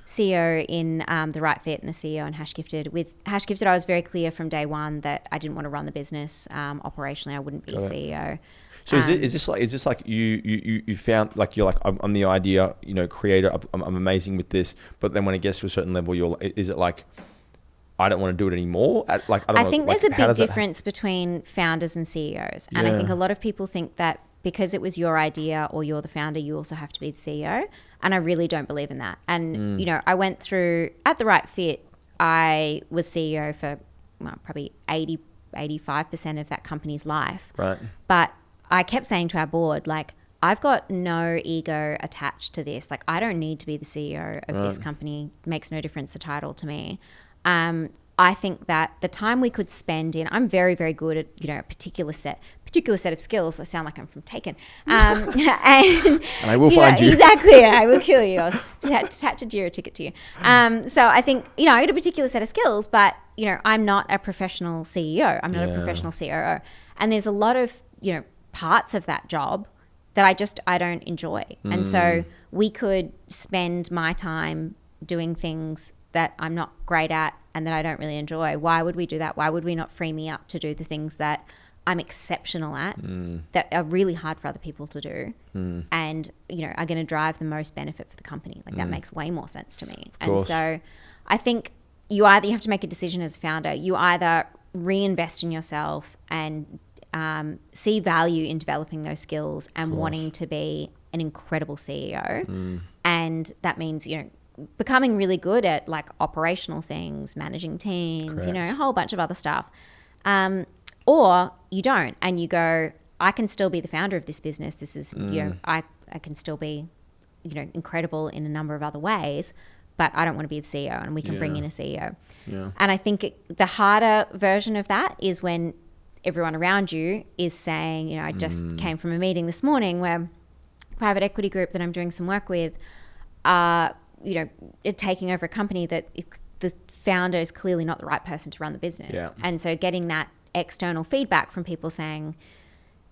CEO in The Right Fit, and a CEO in Hash Gifted. With Hash Gifted, I was very clear from day one that I didn't want to run the business operationally. I wouldn't be CEO. So is this like you found like you're like, I'm the idea creator, I'm amazing with this, but then when it gets to a certain level, is it like, I don't want to do it anymore? I think there's a big difference between founders and CEOs, and I think a lot of people think that because it was your idea or you're the founder, you also have to be the CEO, and I really don't believe in that. And I went through at The Right Fit, I was CEO for probably 85% of that company's life, right? But I kept saying to our board, like, I've got no ego attached to this. Like, I don't need to be the CEO of this company. It makes no difference, the title to me. I think that the time we could spend in, I'm very, very good at, a particular set of skills. I sound like I'm from Taken. And I will find you. Exactly. I will kill you. I'll attach a Jira ticket to you. So I think, I got a particular set of skills, but, I'm not a professional CEO. I'm not a professional COO. And there's a lot of, parts of that job that I don't enjoy. And so we could spend my time doing things that I'm not great at and that I don't really enjoy. Why would we do that? Why would we not free me up to do the things that I'm exceptional at, that are really hard for other people to do, and, are going to drive the most benefit for the company? Like that makes way more sense to me. And so I think you have to make a decision as a founder. You either reinvest in yourself and see value in developing those skills and wanting to be an incredible CEO. And that means, becoming really good at like operational things, managing teams, a whole bunch of other stuff. Or you don't, and you go, I can still be the founder of this business. This is, I can still be, incredible in a number of other ways, but I don't want to be the CEO, and we can bring in a CEO. And I think the harder version of that is when everyone around you is saying, I just came from a meeting this morning where a private equity group that I'm doing some work with are, taking over a company that the founder is clearly not the right person to run the business. And so getting that external feedback from people saying,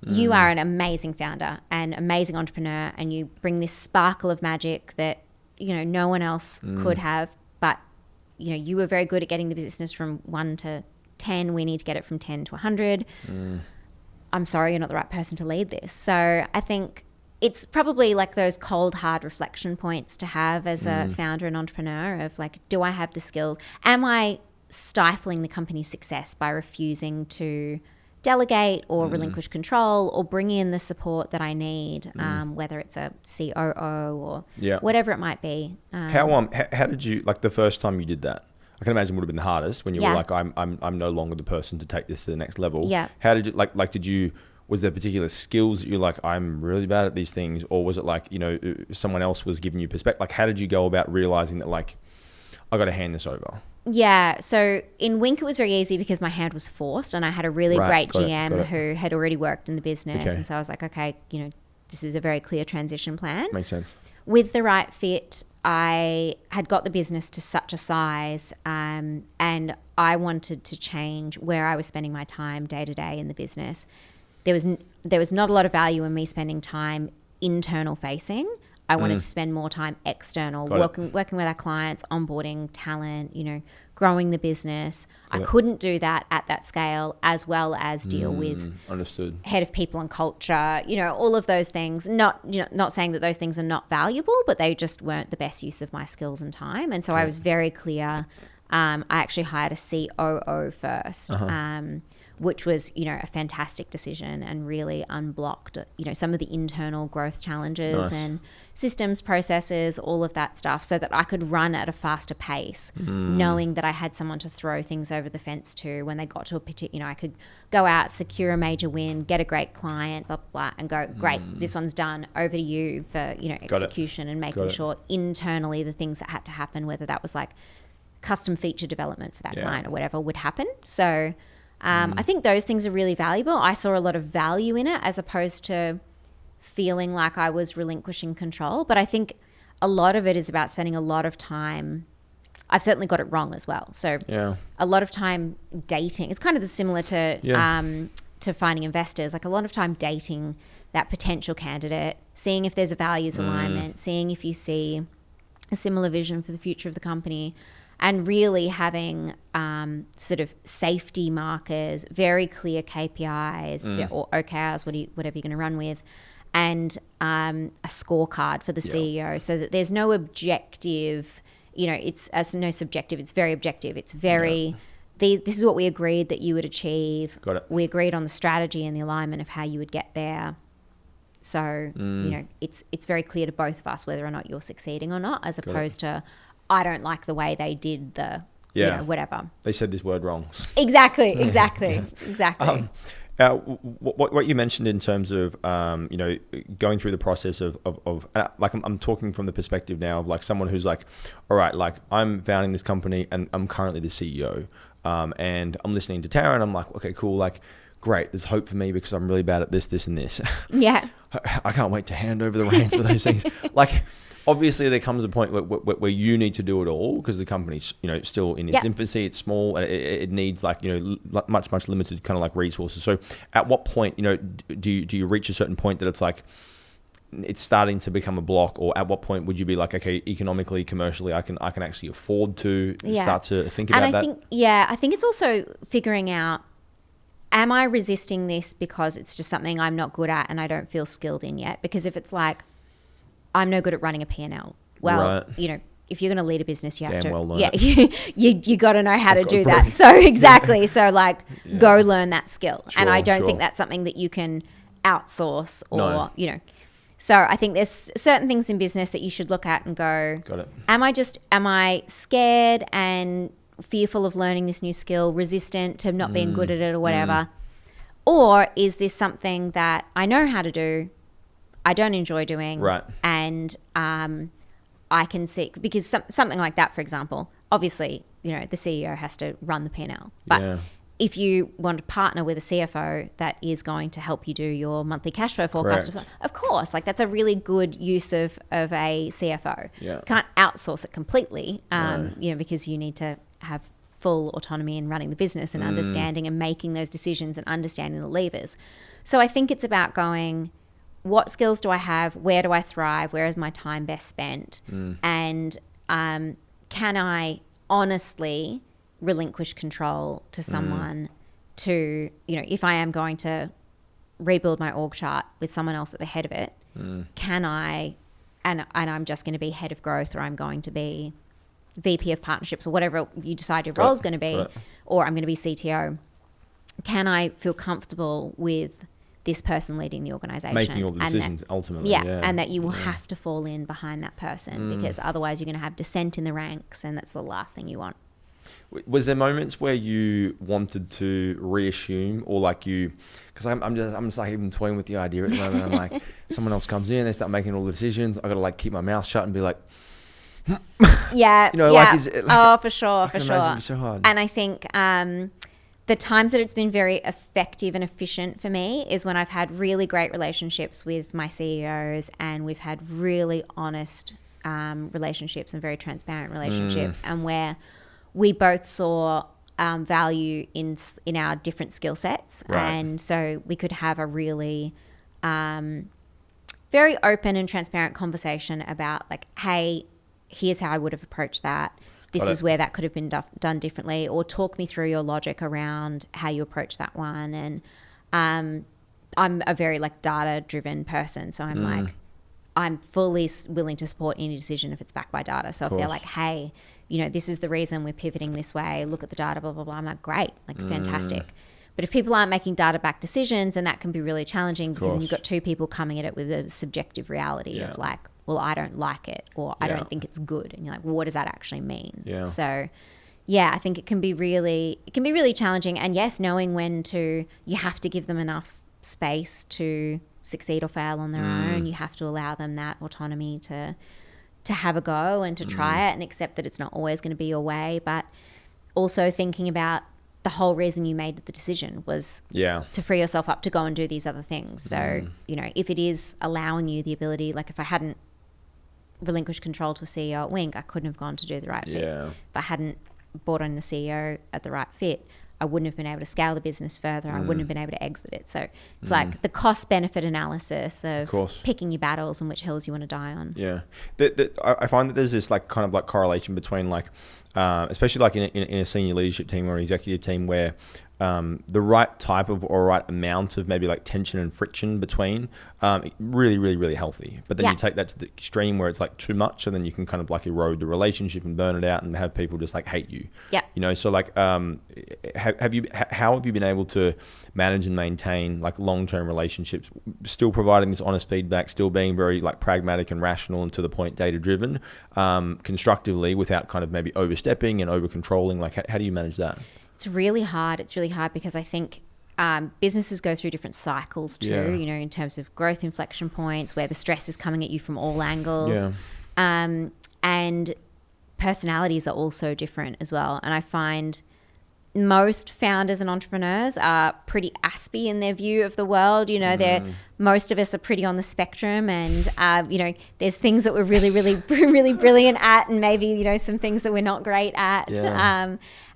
you are an amazing founder and amazing entrepreneur, and you bring this sparkle of magic that, no one else could have, but, you were very good at getting the business from 1 to 10. We need to get it from 10 to 100. I'm sorry, you're not the right person to lead this. So I think it's probably like those cold, hard reflection points to have as a founder and entrepreneur of like, do I have the skills? Am I stifling the company's success by refusing to delegate or relinquish control or bring in the support that I need, whether it's a COO or whatever it might be. How did you, like the first time you did that? I can imagine it would have been the hardest when you were like, I'm no longer the person to take this to the next level. Yeah. How did you, was there particular skills that you're like, I'm really bad at these things? Or was it like, you know, someone else was giving you perspective? Like, how did you go about realizing that like, I got to hand this over? Yeah. So in Wink, it was very easy because my hand was forced and I had a really great GM who had already worked in the business. Okay. And so I was like, okay, you know, this is a very clear transition plan. Makes sense. With the right fit, I had got the business to such a size and I wanted to change where I was spending my time day to day in the business. There was not a lot of value in me spending time internal facing. I wanted to spend more time external, working with our clients, onboarding talent, you know, growing the business. I couldn't do that at that scale as well as deal with head of people and culture, you know, all of those things. Not saying that those things are not valuable, but they just weren't the best use of my skills and time. And so I was very clear. I actually hired a COO first. Which was, you know, a fantastic decision and really unblocked, you know, some of the internal growth challenges and systems, processes, all of that stuff so that I could run at a faster pace, knowing that I had someone to throw things over the fence to when they got to a particular, you know, I could go out, secure a major win, get a great client, blah, blah, blah, and go, great, this one's done, over to you for, you know, execution and making sure internally the things that had to happen, whether that was like custom feature development for that client or whatever would happen. So I think those things are really valuable. I saw a lot of value in it as opposed to feeling like I was relinquishing control. But I think a lot of it is about spending a lot of time. I've certainly got it wrong as well. So a lot of time dating. It's kind of similar to finding investors. Like a lot of time dating that potential candidate, seeing if there's a values alignment, seeing if you see a similar vision for the future of the company. And really having sort of safety markers, very clear KPIs or OKRs, whatever you're going to run with, and a scorecard for the CEO so that there's no objective, you know, it's no subjective, it's very objective. It's very, this is what we agreed that you would achieve. Got it. We agreed on the strategy and the alignment of how you would get there. So, you know, it's very clear to both of us whether or not you're succeeding or not, as opposed to, I don't like the way they did the, you know, whatever. They said this word wrong. Exactly. What you mentioned in terms of, you know, going through the process of like, I'm talking from the perspective now of like someone who's like, all right, like I'm founding this company and I'm currently the CEO, and I'm listening to Taryn. I'm like, okay, cool. Like, great. There's hope for me because I'm really bad at this, and this. Yeah. I can't wait to hand over the reins for those things. Like, obviously there comes a point where you need to do it all because the company's, you know, still in its infancy. It's small. It needs like, you know, much limited kind of like resources. So at what point, you know, do you reach a certain point that it's like, it's starting to become a block, or at what point would you be like, okay, economically, commercially, I can actually afford to start to think about that? I think it's also figuring out, am I resisting this because it's just something I'm not good at and I don't feel skilled in yet? Because if it's like, I'm no good at running a P&L. Well, you know, if you're going to lead a business, you have to, you got to know how to do that. So exactly. So like go learn that skill. And I don't think that's something that you can outsource or, you know, so I think there's certain things in business that you should look at and go, got it. Am I scared and fearful of learning this new skill, resistant to not being good at it or whatever? Or is this something that I know how to do, I don't enjoy doing, and I can see, because something like that, for example, obviously, you know, the CEO has to run the P&L. But if you want to partner with a CFO that is going to help you do your monthly cash flow forecast, of course, like that's a really good use of a CFO. Yeah. Can't outsource it completely, you know, because you need to have full autonomy in running the business and understanding and making those decisions and understanding the levers. So I think it's about going, what skills do I have? Where do I thrive? Where is my time best spent? And can I honestly relinquish control to someone to, you know, if I am going to rebuild my org chart with someone else at the head of it, can I, and I'm just going to be head of growth, or I'm going to be VP of partnerships, or whatever you decide your role is going to be, or I'm going to be CTO. Can I feel comfortable with this person leading the organization? Making all the decisions ultimately. And that you will have to fall in behind that person, because otherwise you're going to have dissent in the ranks, and that's the last thing you want. Was there moments where you wanted to reassume, or like you, because I'm just like even toying with the idea at the moment. I'm like, someone else comes in, they start making all the decisions. I got to like keep my mouth shut and be like, yeah, you know, yeah. like, is it, like, oh, for sure, I can imagine it'd be so hard. And I think the times that it's been very effective and efficient for me is when I've had really great relationships with my CEOs, and we've had really honest relationships and very transparent relationships, and where we both saw value in our different skill sets. And so we could have a really very open and transparent conversation about like, hey, here's how I would have approached that. This is where that could have been done differently, or talk me through your logic around how you approach that one. And I'm a very like data driven person. So I'm like, I'm fully willing to support any decision if it's backed by data. So if they're like, hey, you know, this is the reason we're pivoting this way, look at the data, blah, blah, blah. I'm like, great, like fantastic. But if people aren't making data-backed decisions, then that can be really challenging, because then you've got two people coming at it with a subjective reality of like, well, I don't like it, or I don't think it's good. And you're like, well, what does that actually mean? So yeah, I think it can be really challenging. And yes, knowing when you have to give them enough space to succeed or fail on their own. You have to allow them that autonomy to have a go and to try it, and accept that it's not always going to be your way. But also thinking about the whole reason you made the decision was to free yourself up to go and do these other things. So, you know, if it is allowing you the ability, like if I hadn't relinquished control to a CEO at Wink, I couldn't have gone to do the right fit. If I hadn't brought on a CEO at the right fit, I wouldn't have been able to scale the business further. I wouldn't have been able to exit it. So it's like the cost benefit analysis of picking your battles and which hills you want to die on. I find that there's this like kind of like correlation between like, especially like in a senior leadership team or an executive team, where the right type of or right amount of maybe like tension and friction between really healthy. But then you take that to the extreme where it's like too much, and then you can kind of like erode the relationship and burn it out and have people just like hate you. You know, so like how have you been able to manage and maintain like long-term relationships, still providing this honest feedback, still being very like pragmatic and rational and to the point data driven, constructively, without kind of maybe overstepping and over controlling? Like how do you manage that? It's really hard. It's really hard because I think businesses go through different cycles too, you know, in terms of growth inflection points where the stress is coming at you from all angles. And personalities are also different as well. And I find most founders and entrepreneurs are pretty aspy in their view of the world. You know, most of us are pretty on the spectrum, and you know, there's things that we're really brilliant at, and maybe, you know, some things that we're not great at.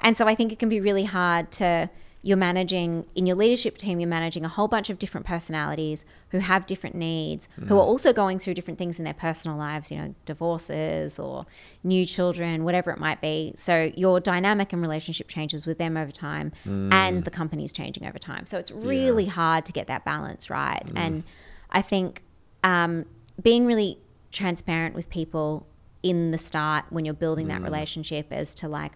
And so I think it can be really hard to, you're managing, in your leadership team, you're managing a whole bunch of different personalities who have different needs, who are also going through different things in their personal lives, you know, divorces or new children, whatever it might be. So your dynamic and relationship changes with them over time, and the company's changing over time. So it's really hard to get that balance right. And I think being really transparent with people in the start when you're building that relationship as to like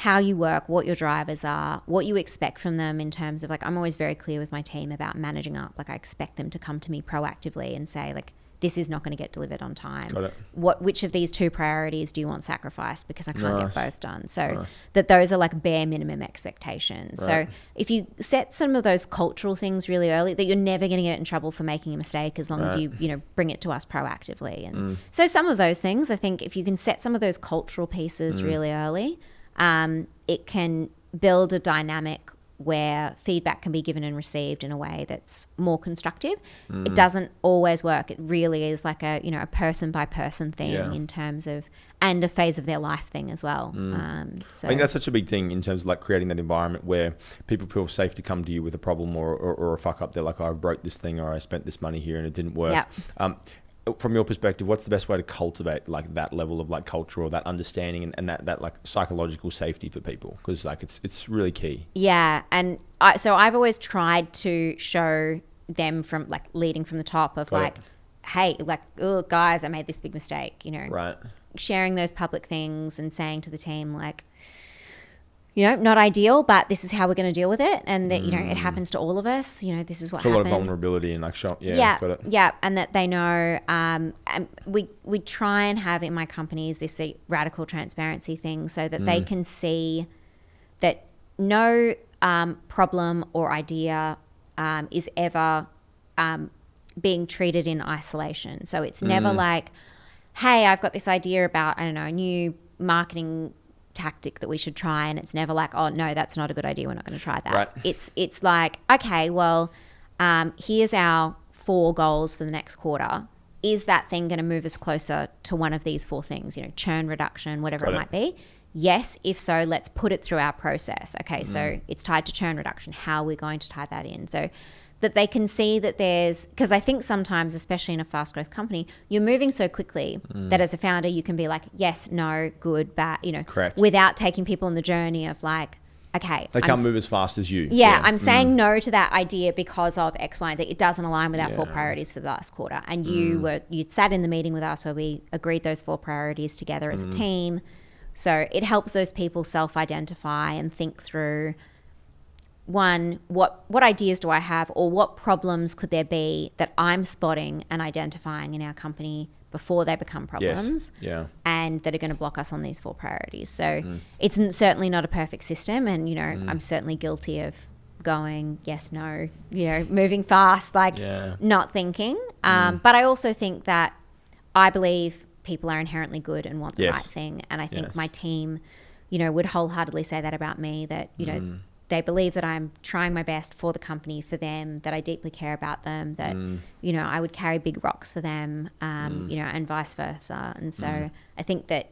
how you work, what your drivers are, what you expect from them in terms of like, I'm always very clear with my team about managing up. Like I expect them to come to me proactively and say like, this is not going to get delivered on time. Which of these two priorities do you want sacrificed, because I can't get both done. So that those are like bare minimum expectations. So if you set some of those cultural things really early, that you're never going to get in trouble for making a mistake as long as you know, bring it to us proactively. And so some of those things, I think if you can set some of those cultural pieces really early, it can build a dynamic where feedback can be given and received in a way that's more constructive. It doesn't always work. It really is like a, you know, a person by person thing in terms of, and a phase of their life thing as well. So I think that's such a big thing in terms of like creating that environment where people feel safe to come to you with a problem or a fuck up. They're like, oh, I broke this thing, or I spent this money here and it didn't work. From your perspective, what's the best way to cultivate like that level of like culture or that understanding and that like psychological safety for people? Because like it's really key. And so I've always tried to show them from like leading from the top of like, hey, like, oh, guys, I made this big mistake, you know. Right. Sharing those public things and saying to the team, like, you know, not ideal, but this is how we're going to deal with it. And that, you know, it happens to all of us. You know, this is what happened. A lot of vulnerability and like, got it. Yeah. And that they know, and we try and have in my companies this radical transparency thing so that they can see that no problem or idea is ever being treated in isolation. So it's never like, hey, I've got this idea about, I don't know, a new marketing tactic that we should try, and it's never like, oh no, that's not a good idea, we're not going to try that. Right. It's like, okay, well, here's our 4 goals for the next quarter. Is that thing going to move us closer to one of these 4 things, you know, churn reduction, whatever it might be? Yes. If so, let's put it through our process. Okay, so it's tied to churn reduction. How are we going to tie that in? So that they can see that there's, because I think sometimes, especially in a fast growth company, you're moving so quickly that as a founder, you can be like, yes, no, good, bad, you know, correct, without taking people on the journey of like, okay, they can't move as fast as you. Yeah, I'm saying no to that idea because of X, Y, and Z. It doesn't align with our 4 priorities for the last quarter. And you sat in the meeting with us where we agreed those 4 priorities together as a team. So it helps those people self-identify and think through, one, what ideas do I have, or what problems could there be that I'm spotting and identifying in our company before they become problems, and that are going to block us on these 4 priorities. So it's certainly not a perfect system, and, you know, I'm certainly guilty of going yes, no, you know, moving fast, like not thinking. But I also think that I believe people are inherently good and want the right thing, and I think my team, you know, would wholeheartedly say that about me, that, you know, they believe that I'm trying my best for the company, for them, that I deeply care about them, that, you know, I would carry big rocks for them, you know, and vice versa. And so I think that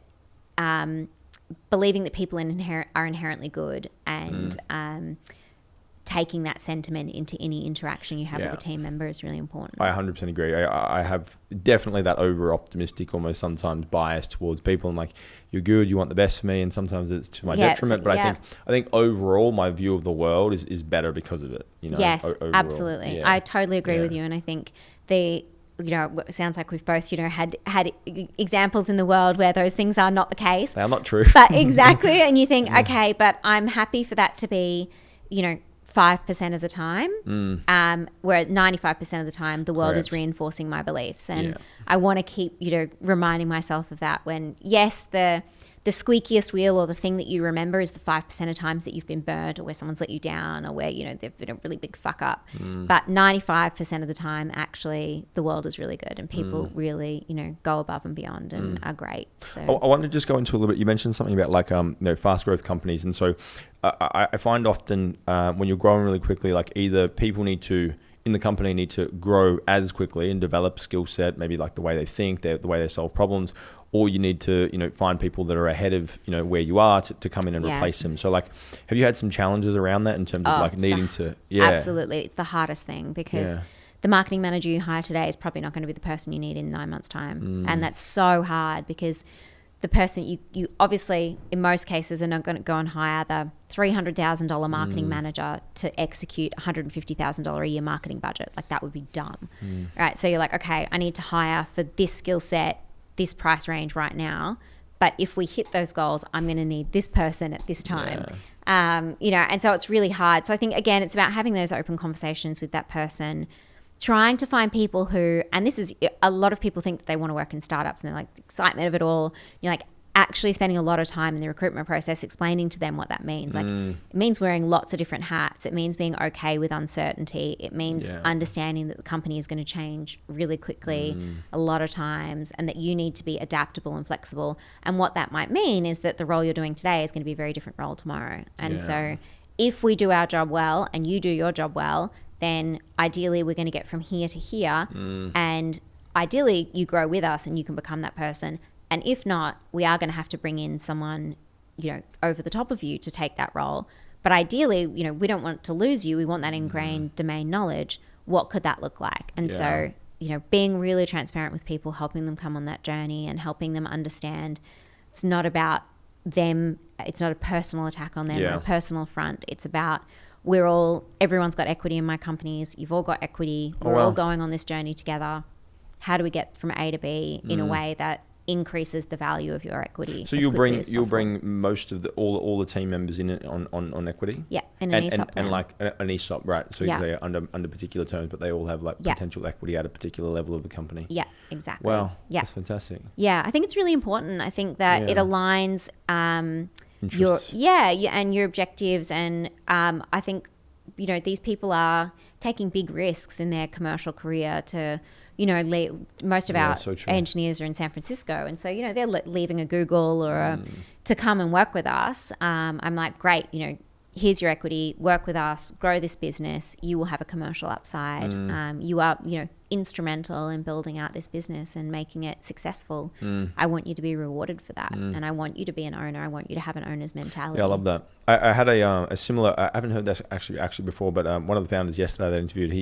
believing that people are inherently good and taking that sentiment into any interaction you have with a team member is really important. I 100% agree. I have definitely that over-optimistic, almost sometimes bias towards people, and like, you're good, you want the best for me, and sometimes it's to my detriment. But I think overall my view of the world is better because of it. You know, yes, overall. Absolutely. I totally agree with you, and I think you know, it sounds like we've both, you know, had examples in the world where those things are not the case. They are not true. But exactly, and you think, okay, but I'm happy for that to be, you know, 5% of the time, where 95% of the time the world is reinforcing my beliefs. And I want to keep, you know, reminding myself of that when, yes, the squeakiest wheel or the thing that you remember is the 5% of times that you've been burnt, or where someone's let you down, or where, you know, they've been a really big fuck up. But 95% of the time, actually, the world is really good and people really, you know, go above and beyond and are great. So I want to just go into a little bit. You mentioned something about like, you know, fast growth companies. And so I find often when you're growing really quickly, like either people in the company need to grow as quickly and develop skill set, maybe like the way they think, the way they solve problems, or you need to, you know, find people that are ahead of, you know, where you are to come in and replace them. So like, have you had some challenges around that in terms of like needing to? Absolutely. It's the hardest thing because the marketing manager you hire today is probably not going to be the person you need in 9 months' time. And that's so hard because the person you obviously in most cases are not going to go and hire the $300,000 marketing manager to execute $150,000 a year marketing budget. Like, that would be dumb. Right? So you're like, okay, I need to hire for this skill set, this price range right now, but if we hit those goals, I'm going to need this person at this time. You know, and so it's really hard. So I think, again, it's about having those open conversations with that person, trying to find people who, and this is, a lot of people think that they want to work in startups and they're like, the excitement of it all, you're like actually spending a lot of time in the recruitment process explaining to them what that means. Like, it means wearing lots of different hats. It means being okay with uncertainty. It means understanding that the company is going to change really quickly a lot of times, and that you need to be adaptable and flexible. And what that might mean is that the role you're doing today is going to be a very different role tomorrow. And so if we do our job well and you do your job well, then ideally we're going to get from here to here, and ideally you grow with us and you can become that person. And if not, we are going to have to bring in someone, you know, over the top of you to take that role. But ideally, you know, we don't want to lose you. We want that ingrained domain knowledge. What could that look like? And so, you know, being really transparent with people, helping them come on that journey and helping them understand it's not about them. It's not a personal attack on them or a personal front. It's about everyone's got equity in my companies. You've all got equity. We're all going on this journey together. how do we get from A to B in a way that increases the value of your equity. So you'll bring most of all the team members in on equity. Yeah, in an ESOP plan. And like an ESOP, right? So they're under particular terms, but they all have like potential equity at a particular level of the company. Yeah, exactly. Wow, yeah, that's fantastic. Yeah, I think it's really important. I think that it aligns Interests. and your objectives, and I think these people are taking big risks in their commercial career to. Most of our engineers are in San Francisco, and so they're leaving a Google or to come and work with us. I'm like, great, here's your equity, work with us, grow this business. You will have a commercial upside. You are, instrumental in building out this business and making it successful. I want you to be rewarded for that, and I want you to be an owner. I want you to have an owner's mentality. Yeah, I love that. I had a similar. I haven't heard that actually before, but one of the founders yesterday that I interviewed,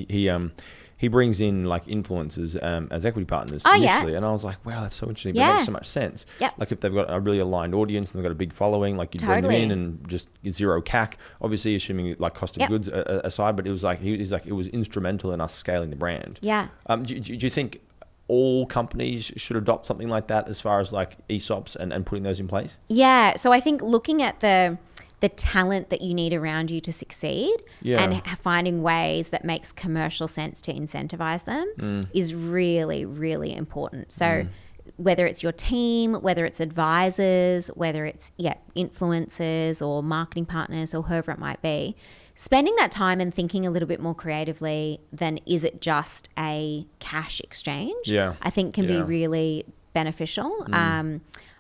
he brings in like influencers as equity partners initially. And I was like, wow, that's so interesting. But it makes so much sense. Yep. Like if they've got a really aligned audience and they've got a big following, like you bring them in and just zero CAC, obviously assuming like cost of goods aside, but it was like, he's like, it was instrumental in us scaling the brand. Yeah. Do you think all companies should adopt something like that as far as like ESOPs and putting those in place? Yeah. So I think looking at the talent that you need around you to succeed and finding ways that makes commercial sense to incentivize them is really, really important. So whether it's your team, whether it's advisors, whether it's influencers or marketing partners or whoever it might be, spending that time and thinking a little bit more creatively than is it just a cash exchange, I think can be really beneficial.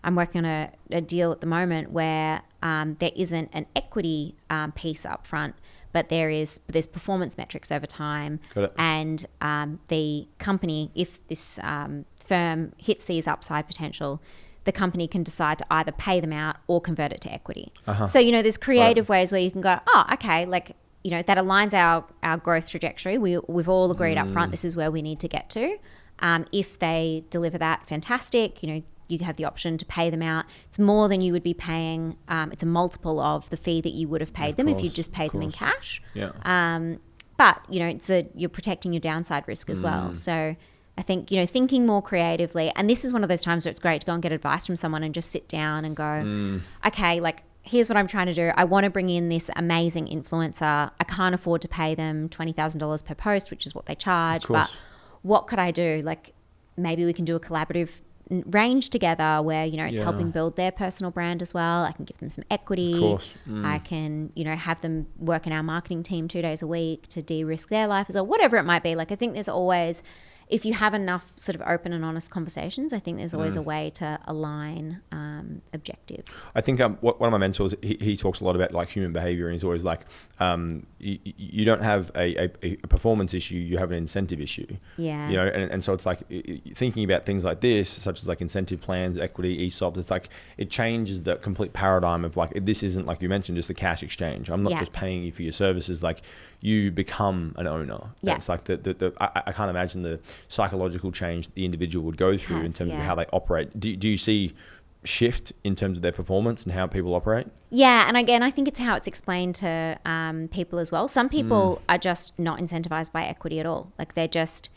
I'm working on a deal at the moment where there isn't an equity piece up front, but there's performance metrics over time. And the company, if this firm hits these upside potential, the company can decide to either pay them out or convert it to equity. So, there's creative ways where you can go, oh, okay, like, that aligns our growth trajectory. We've all agreed up front, this is where we need to get to. If they deliver that, fantastic, you have the option to pay them out. It's more than you would be paying. It's a multiple of the fee that you would have paid them if you just paid them in cash. But, you're protecting your downside risk as well. So I think, thinking more creatively, and this is one of those times where it's great to go and get advice from someone and just sit down and go, okay, like, here's what I'm trying to do. I want to bring in this amazing influencer. I can't afford to pay them $20,000 per post, which is what they charge. But what could I do? Like, maybe we can do a collaborative range together where it's helping build their personal brand as well. I can give them some equity. I can have them work in our marketing team 2 days a week to de-risk their life as well, whatever it might be. Like, I think there's always, if you have enough sort of open and honest conversations, I think there's always a way to align objectives. I think one of my mentors, he talks a lot about like human behavior, and he's always like, you don't have a performance issue, you have an incentive issue. And so it's like thinking about things like this, such as like incentive plans, equity, ESOPs, it's like it changes the complete paradigm of like, this isn't, like you mentioned, just a cash exchange. I'm not just paying you for your services, like you become an owner. It's like I can't imagine the psychological change the individual would go through in terms of how they operate. Do you see shift in terms of their performance and how people operate? Yeah, and again, I think it's how it's explained to people as well. Some people are just not incentivized by equity at all. Like they're just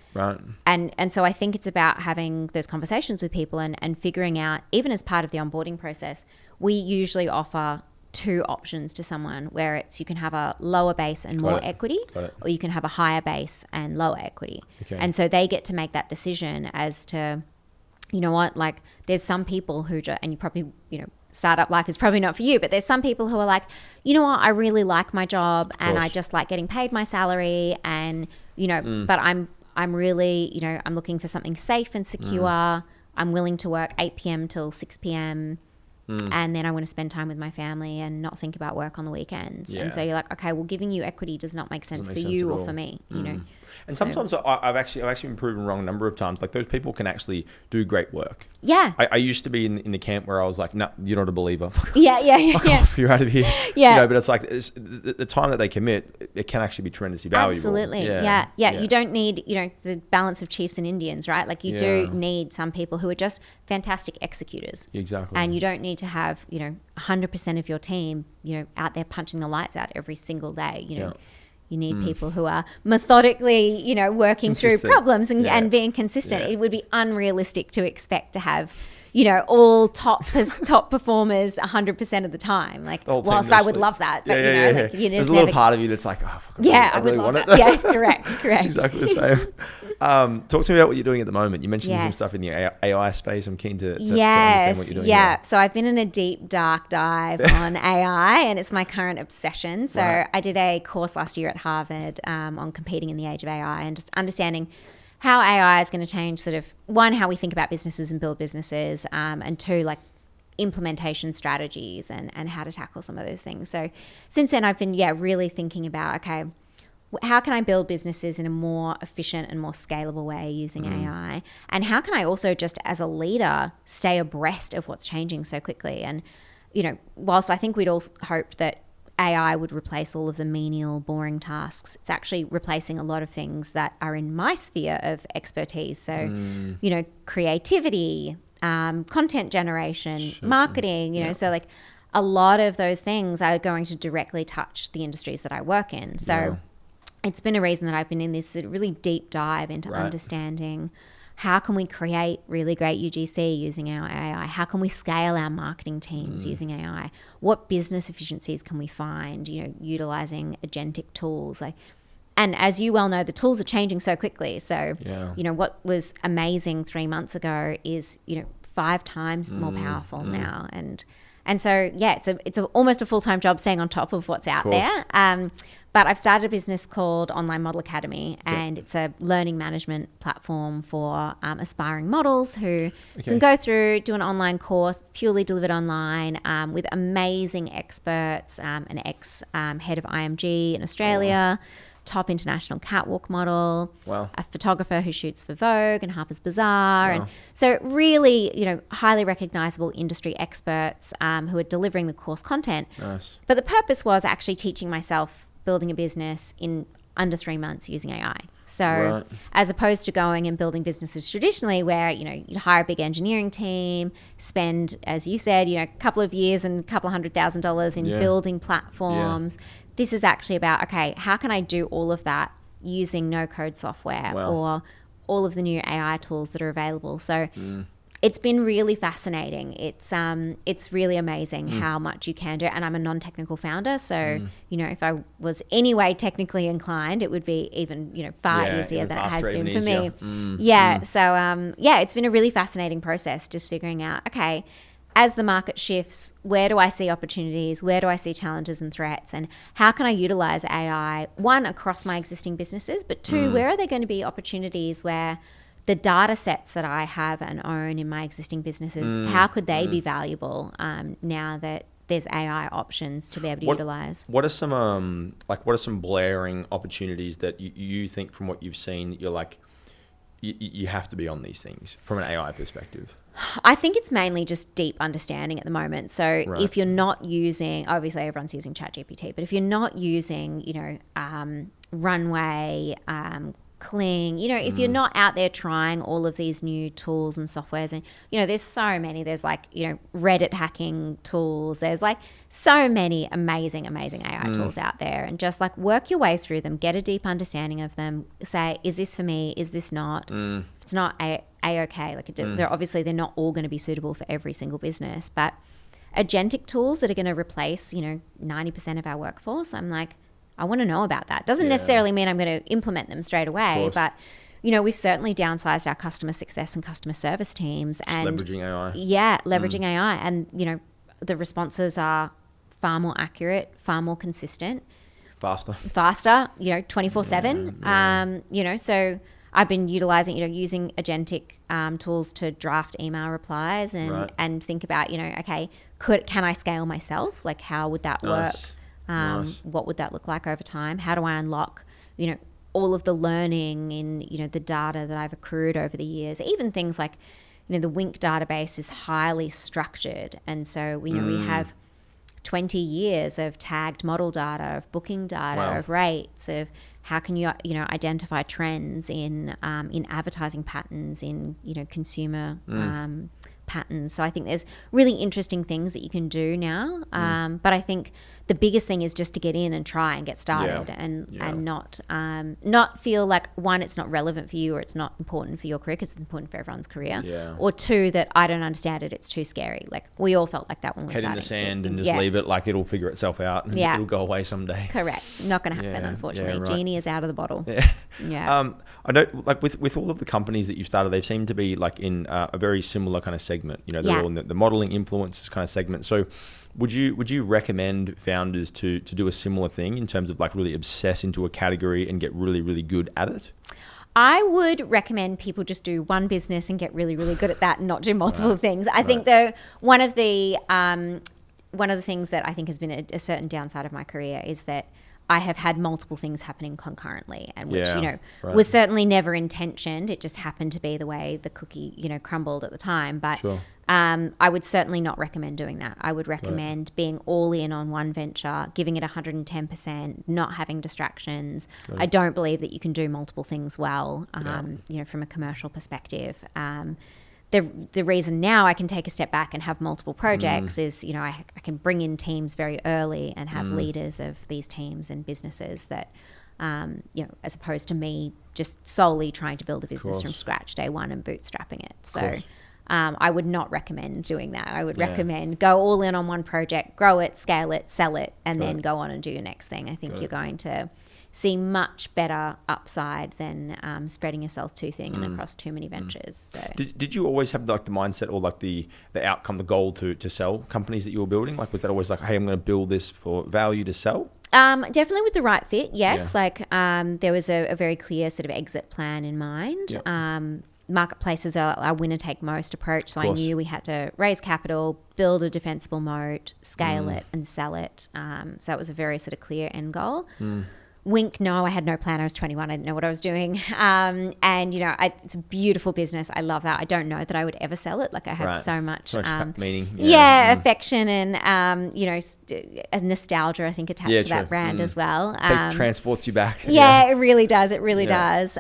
and so I think it's about having those conversations with people and figuring out, even as part of the onboarding process, we usually offer 2 options to someone where it's you can have a lower base and more equity, or you can have a higher base and lower equity. And so they get to make that decision as to, like there's some people who, and you probably, startup life is probably not for you, but there's some people who are like, I really like my job and I just like getting paid my salary and, but I'm really, I'm looking for something safe and secure. I'm willing to work 8 p.m. till 6 p.m. And then I want to spend time with my family and not think about work on the weekends. And so you're like, okay, well, giving you equity does not make sense for you or for me, And sometimes I've actually been proven wrong a number of times. Like those people can actually do great work. Yeah. I used to be in the camp where I was like, no, you're not a believer. Yeah. You're out of here. Yeah. But it's like the time that they commit, it can actually be tremendously valuable. Absolutely. Yeah. You don't need, the balance of chiefs and Indians, right? Like you do need some people who are just fantastic executors. Exactly. And you don't need to have, 100% of your team, out there punching the lights out every single day. You need people who are methodically, working through Consistent. problems and being consistent. Yeah. It would be unrealistic to expect to have, all top performers 100% of the time. Like, The whole team whilst I would mostly. love that, but Yeah. you There's just a little never. part of you that's like, oh, fuck, Yeah, I really would love want it. that. Yeah, correct. It's exactly the same. Talk to me about what you're doing at the moment. You mentioned some Yes. stuff in the AI space. I'm keen to understand Yes, what you're doing. yeah. There. So I've been in a deep, dark dive on AI, and it's my current obsession. So Right. I did a course last year at Harvard on competing in the age of AI and just understanding how AI is going to change sort of, one, how we think about businesses and build businesses, and two, like implementation strategies and how to tackle some of those things. So since then, I've been, really thinking about, okay, how can I build businesses in a more efficient and more scalable way using AI? And how can I also just as a leader stay abreast of what's changing so quickly? And, whilst I think we'd all hoped that AI would replace all of the menial, boring tasks, it's actually replacing a lot of things that are in my sphere of expertise. So, creativity, content generation, marketing, so like a lot of those things are going to directly touch the industries that I work in. So it's been a reason that I've been in this really deep dive into understanding how can we create really great UGC using our AI? How can we scale our marketing teams using AI? What business efficiencies can we find, utilizing agentic tools? And as you well know, the tools are changing so quickly. So, what was amazing 3 months ago is, 5 times more powerful now. And so, it's almost a full-time job staying on top of what's out there. But I've started a business called Online Model Academy, and it's a learning management platform for aspiring models who can go through, do an online course purely delivered online with amazing experts, an ex-head of IMG in Australia, top international catwalk model, a photographer who shoots for Vogue and Harper's Bazaar. And so really, highly recognizable industry experts who are delivering the course content. Nice. But the purpose was actually teaching myself building a business in under 3 months using AI. So as opposed to going and building businesses traditionally where, you'd hire a big engineering team, spend, as you said, a couple of years and a couple of $100,000 in building platforms. This is actually about, okay, how can I do all of that using no code software or all of the new AI tools that are available? So it's been really fascinating. It's really amazing how much you can do. And I'm a non-technical founder. So, if I was anyway technically inclined, it would be even, far easier than it has been for me. So, it's been a really fascinating process just figuring out, okay, as the market shifts, where do I see opportunities? Where do I see challenges and threats? And how can I utilize AI, one, across my existing businesses, but two, where are there going to be opportunities where the data sets that I have and own in my existing businesses, how could they be valuable now that there's AI options to be able to utilize? What are some blaring opportunities that you think from what you've seen, you're like, you have to be on these things from an AI perspective? I think it's mainly just deep understanding at the moment. So if you're not using, obviously everyone's using ChatGPT, but if you're not using, Runway, Kling, if you're not out there trying all of these new tools and softwares, and there's so many, there's Reddit hacking tools, there's so many amazing AI tools out there, and just work your way through them, get a deep understanding of them, say, is this for me, is this not? If it's not a-okay, they're not all going to be suitable for every single business, but agentic tools that are going to replace 90% of our workforce, I want to know about that. Doesn't necessarily mean I'm going to implement them straight away, but we've certainly downsized our customer success and customer service teams, and leveraging AI. Yeah, leveraging AI, and the responses are far more accurate, far more consistent, faster. 24/7. So I've been utilizing, using agentic tools to draft email replies and think about, okay, can I scale myself? How would that work? What would that look like over time? How do I unlock, all of the learning in, the data that I've accrued over the years? Even things like, the Wink database is highly structured. And so, we have 20 years of tagged model data, of booking data, of rates, of how can you, identify trends in advertising patterns, in, consumer patterns. So I think there's really interesting things that you can do now. But I think the biggest thing is just to get in and try and get started and not feel like, one, it's not relevant for you or it's not important for your career, because it's important for everyone's career. Yeah. Or two, that I don't understand it, it's too scary. Like we all felt like that when we Head started. in the sand and just leave it, like it'll figure itself out and it'll go away someday. Correct. Not going to happen, unfortunately. Right. Genie is out of the bottle. Yeah. I know, like with all of the companies that you've started, they seem to be like in a very similar kind of segment. You know, they're all in the modeling influencers kind of segment. So would you recommend founders to do a similar thing in terms of like really obsess into a category and get really, really good at it? I would recommend people just do one business and get really, really good at that and not do multiple things. I think though one of the things that I think has been a certain downside of my career is that I have had multiple things happening concurrently, and which, was certainly never intentioned. It just happened to be the way the cookie, crumbled at the time. But I would certainly not recommend doing that. I would recommend being all in on one venture, giving it 110%, not having distractions. I don't believe that you can do multiple things well, from a commercial perspective. The reason now I can take a step back and have multiple projects is, I can bring in teams very early and have leaders of these teams and businesses that, as opposed to me just solely trying to build a business from scratch day one and bootstrapping it. So I would not recommend doing that. I would recommend go all in on one project, grow it, scale it, sell it, and then go on and do your next thing. I think you're going to see much better upside than spreading yourself too thin and across too many ventures. So. Did you always have like the mindset or like the outcome, the goal to sell companies that you were building? Like was that always like, hey, I'm going to build this for value to sell? Definitely with the right fit, yes. Like there was a very clear sort of exit plan in mind. Marketplaces are a winner-take-most approach, so I knew we had to raise capital, build a defensible moat, scale it, and sell it. So that was a very sort of clear end goal. Wink, no, I had no plan. I was 21. I didn't know what I was doing. And, it's a beautiful business. I love that. I don't know that I would ever sell it. Like I have so much meaning. Affection and, a nostalgia, I think, attached to that brand as well. Transports you back. It really does. It really does.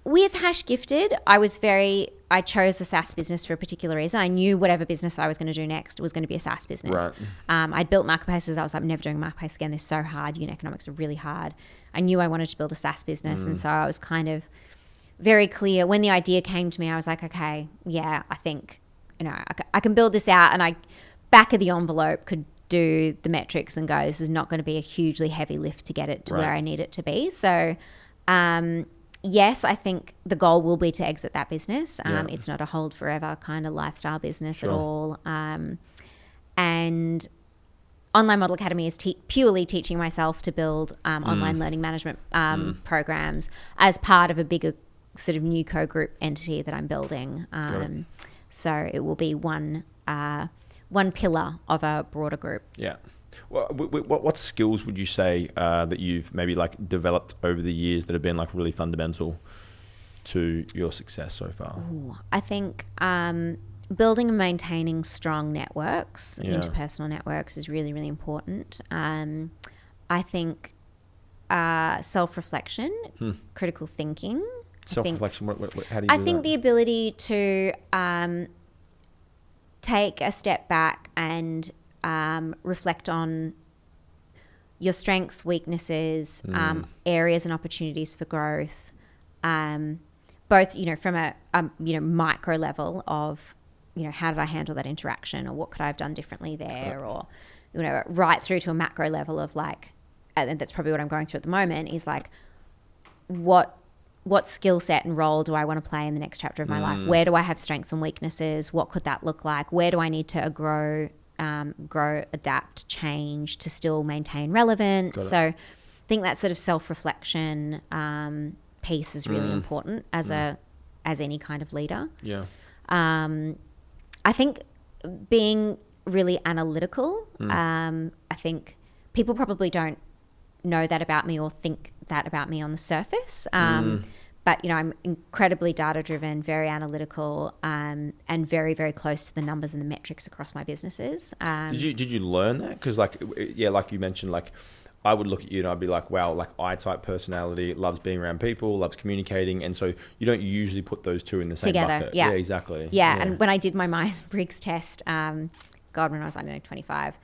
With Hash Gifted, I chose a SaaS business for a particular reason. I knew whatever business I was going to do next was going to be a SaaS business. I'd built marketplaces. I was like, I'm never doing a marketplace again. They're so hard. Unit economics are really hard. I knew I wanted to build a SaaS business. And so I was kind of very clear. When the idea came to me, I was like, okay, I think, I can build this out. And I, back of the envelope, could do the metrics and go, this is not going to be a hugely heavy lift to get it to where I need it to be. So, yes, I think the goal will be to exit that business. It's not a hold forever kind of lifestyle business at all. And Online Model Academy is purely teaching myself to build online learning management programs as part of a bigger sort of new co-group entity that I'm building. So it will be one pillar of a broader group. Yeah. Well, what skills would you say that you've maybe like developed over the years that have been like really fundamental to your success so far? Ooh, I think building and maintaining strong networks, interpersonal networks, is really, really important. I think self-reflection, critical thinking. Self-reflection, how do you do that? I think the ability to take a step back and reflect on your strengths, weaknesses, areas and opportunities for growth, both, from a micro level of, how did I handle that interaction, or what could I have done differently there, or, right through to a macro level of like, and that's probably what I'm going through at the moment, is like, what skill set and role do I want to play in the next chapter of my life? Where do I have strengths and weaknesses? What could that look like? Where do I need to grow, adapt, change to still maintain relevance? So I think that sort of self-reflection piece is really important as any kind of leader. I think being really analytical, I think people probably don't know that about me or think that about me on the surface. But, I'm incredibly data-driven, very analytical, and very, very close to the numbers and the metrics across my businesses. Did you learn that? Because, like you mentioned, like, I would look at you and I'd be like, wow, like I-type personality, loves being around people, loves communicating. And so you don't usually put those two in the same bucket. Yeah, exactly. Yeah, and when I did my Myers-Briggs test, when I was, 25,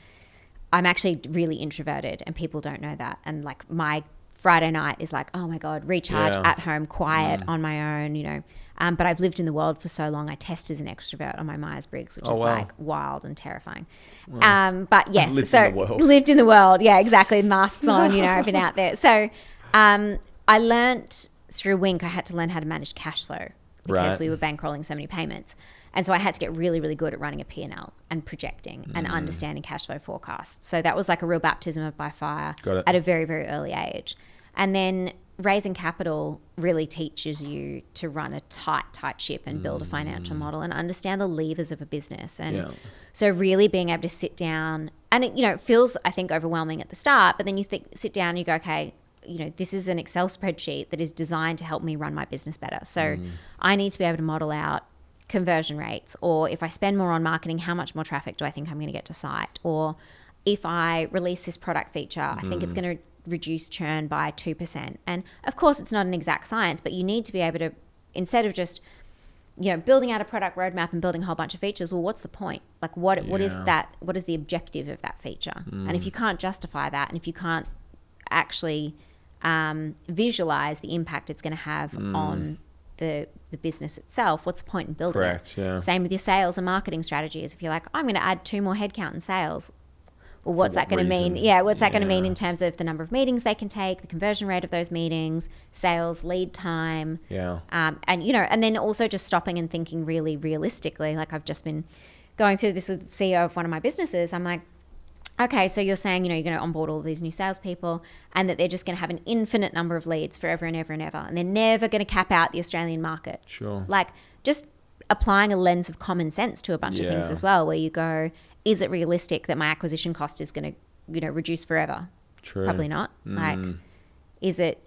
I'm actually really introverted, and people don't know that. And like my Friday night is like, oh my God, recharge at home, quiet on my own, you know. But I've lived in the world for so long. I test as an extrovert on my Myers-Briggs, which is like wild and terrifying. But yes, lived in the world. Yeah, exactly. Masks on, you know, I've been out there. So I learnt through Wink, I had to learn how to manage cash flow because we were bankrolling so many payments. And so I had to get really, really good at running a P&L and projecting and understanding cash flow forecasts. So that was like a real baptism of by fire at a very, very early age. And then raising capital really teaches you to run a tight ship and build a financial model and understand the levers of a business. And so really being able to sit down, and it, you know, it feels, I think, overwhelming at the start, but then you sit down and you go, okay, you know, this is an Excel spreadsheet that is designed to help me run my business better. So I need to be able to model out conversion rates, or if I spend more on marketing, how much more traffic do I think I'm going to get to site? Or if I release this product feature, I think it's going to reduce churn by 2%. And of course, it's not an exact science, but you need to be able to, instead of just, you know, building out a product roadmap and building a whole bunch of features, well, what's the point? Like what is that? What is the objective of that feature? And if you can't justify that, and if you can't actually visualize the impact it's going to have on the business itself, what's the point in building it? Yeah. Same with your sales and marketing strategies. If you're like, I'm going to add 2 more headcount in sales, well, what's that going to mean? Yeah, what's that going to mean in terms of the number of meetings they can take, the conversion rate of those meetings, sales lead time? Yeah. And, you know, and then also just stopping and thinking really realistically. Like I've just been going through this with the CEO of one of my businesses. I'm like, okay, so you're saying, you know, you're going to onboard all these new salespeople and that they're just going to have an infinite number of leads forever and ever and ever. And they're never going to cap out the Australian market. Sure. Like just applying a lens of common sense to a bunch of things as well, where you go, is it realistic that my acquisition cost is going to, you know, reduce forever? True. Probably not. Like, is it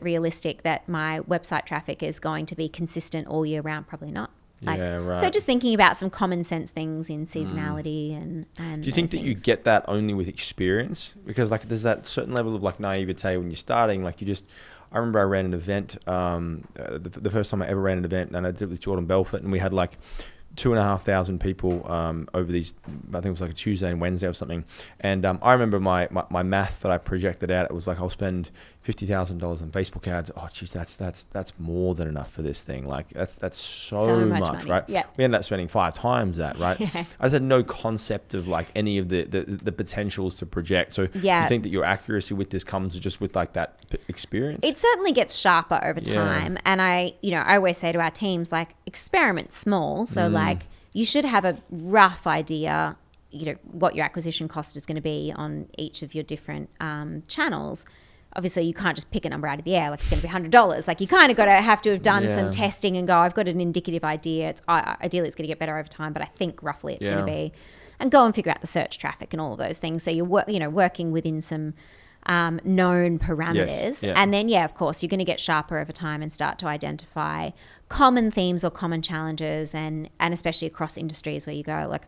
realistic that my website traffic is going to be consistent all year round? Probably not. Like, so just thinking about some common sense things in seasonality and do you think that you get that only with experience? Because like there's that certain level of like naivete when you're starting. Like I remember I ran an event, the first time I ever ran an event, and I did it with Jordan Belfort, and we had like 2,500 people over these, I think it was like a Tuesday and Wednesday or something. And I remember my math that I projected out, it was like I'll spend $50,000 on Facebook ads. Oh geez, that's more than enough for this thing. Like that's so much money. Right? Yep. We ended up spending 5 times that, right? Yeah. I just had no concept of like any of the potentials to project. So you think that your accuracy with this comes just with like that experience? It certainly gets sharper over time. And I always say to our teams, like, experiment small. So like you should have a rough idea, you know, what your acquisition cost is going to be on each of your different channels. Obviously, you can't just pick a number out of the air, like it's going to be $100. Like you kind of have to have done some testing and go, I've got an indicative idea. Ideally, it's going to get better over time, but I think roughly it's going to be. And go and figure out the search traffic and all of those things. So you're working within some known parameters. And then, of course, you're going to get sharper over time and start to identify common themes or common challenges, and especially across industries where you go, like,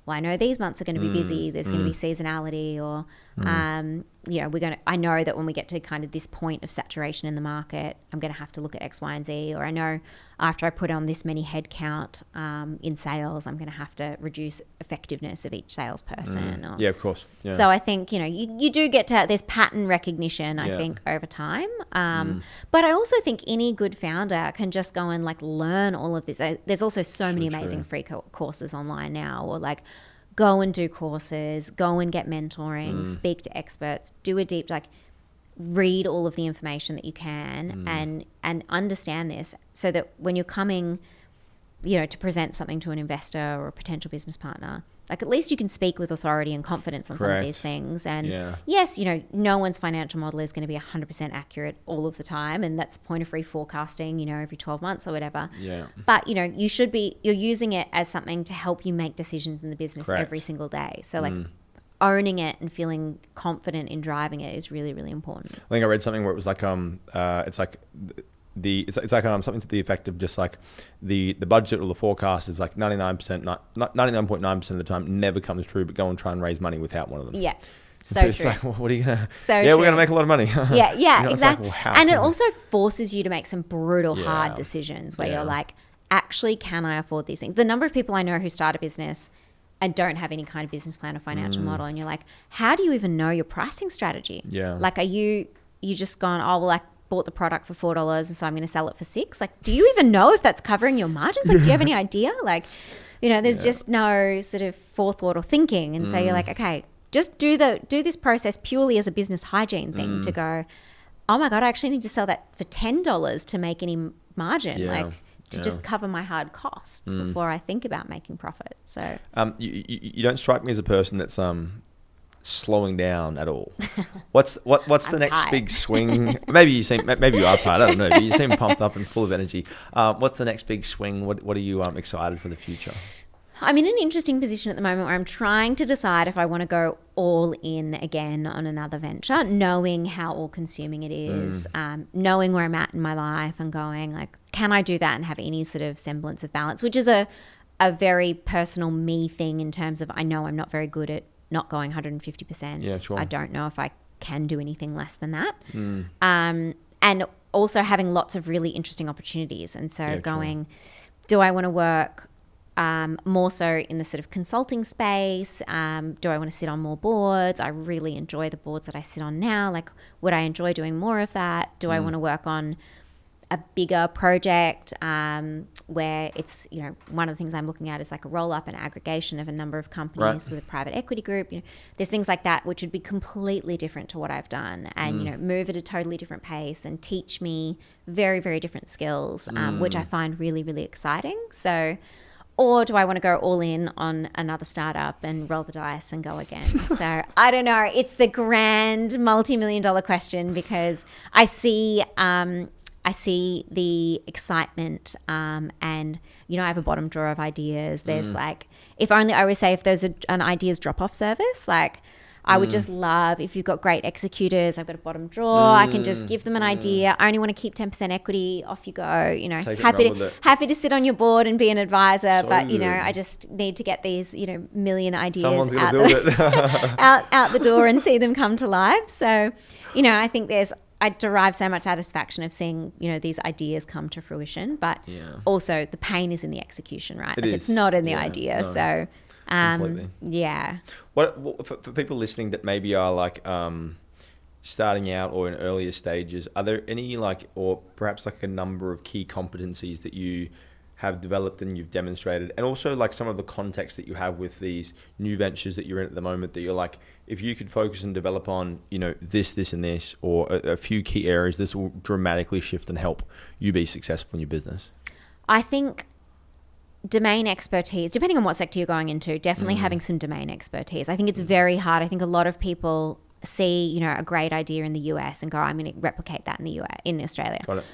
well, I know these months are going to be busy. There's going to be seasonality, or I know that when we get to kind of this point of saturation in the market, I'm going to have to look at X, Y, and Z. Or I know after I put on this many headcount in sales, I'm going to have to reduce effectiveness of each salesperson. Yeah, of course. Yeah. So I think, you do get to, there's pattern recognition, I think, over time. But I also think any good founder can just go and like learn all of this. There's also so many amazing free courses online now, or like, go and do courses, go and get mentoring, speak to experts, do a deep, like read all of the information that you can and understand this, so that when you're coming, to present something to an investor or a potential business partner, like at least you can speak with authority and confidence on some of these things. And yes, no one's financial model is going to be 100% accurate all of the time. And that's the point of free forecasting, every 12 months or whatever. Yeah. But, you're using it as something to help you make decisions in the business every single day. So like owning it and feeling confident in driving it is really, really important. I think I read something where it was like, it's like something to the effect of just like the budget or the forecast is like 99.9% of the time never comes true, but go and try and raise money without one of them. Yeah. So it's true. Like, well, what are you gonna? So we're gonna make a lot of money. Yeah, exactly. Like, well, and it also forces you to make some brutal, hard decisions where you're like, actually, can I afford these things? The number of people I know who start a business and don't have any kind of business plan or financial model, and you're like, how do you even know your pricing strategy? Yeah. Like, are you just gone, oh, well, I bought the product for $4 and so I'm going to sell it for $6? Like, do you even know if that's covering your margins? Like, do you have any idea? Like, there's just no sort of forethought or thinking. And so you're like, okay, just do this process purely as a business hygiene thing to go, oh my God, I actually need to sell that for $10 to make any margin. Like, to just cover my hard costs before I think about making profit. So you don't strike me as a person that's slowing down at all. What's the next tired. big swing? Maybe you are tired. I don't know. But you seem pumped up and full of energy. What's the next big swing? What are you excited for the future? I'm in an interesting position at the moment where I'm trying to decide if I want to go all in again on another venture, knowing how all-consuming it is, knowing where I'm at in my life and going, like, can I do that and have any sort of semblance of balance, which is a very personal me thing in terms of I know I'm not very good at not going 150%. Yeah, sure. I don't know if I can do anything less than that. And also having lots of really interesting opportunities. And so do I want to work more so in the sort of consulting space? Do I want to sit on more boards? I really enjoy the boards that I sit on now. Like, would I enjoy doing more of that? Do I want to work on a bigger project where it's, one of the things I'm looking at is like a roll-up and aggregation of a number of companies with a private equity group. There's things like that which would be completely different to what I've done and, move at a totally different pace and teach me very, very different skills, which I find really, really exciting. So... Or do I want to go all in on another startup and roll the dice and go again? So I don't know. It's the grand multi-million-dollar question because I see the excitement and, I have a bottom drawer of ideas. There's like, if only I always say if there's an ideas drop-off service, like I would just love if you've got great executors. I've got a bottom drawer. I can just give them an idea. I only want to keep 10% equity. Off you go. Happy to sit on your board and be an advisor. So but I just need to get these million ideas out the door and see them come to life. So I think I derive so much satisfaction of seeing these ideas come to fruition. But also the pain is in the execution, right? It's not in the idea. No. So. Completely. Yeah. What for people listening that maybe are like starting out or in earlier stages, are there any or perhaps a number of key competencies that you have developed and you've demonstrated, and also some of the context that you have with these new ventures that you're in at the moment that you're like, if you could focus and develop on this and this, or a few key areas, this will dramatically shift and help you be successful in your business? I think domain expertise, depending on what sector you're going into, definitely having some domain expertise. I think it's very hard. I think a lot of people see, a great idea in the US and go, I'm going to replicate that in Australia. Got it.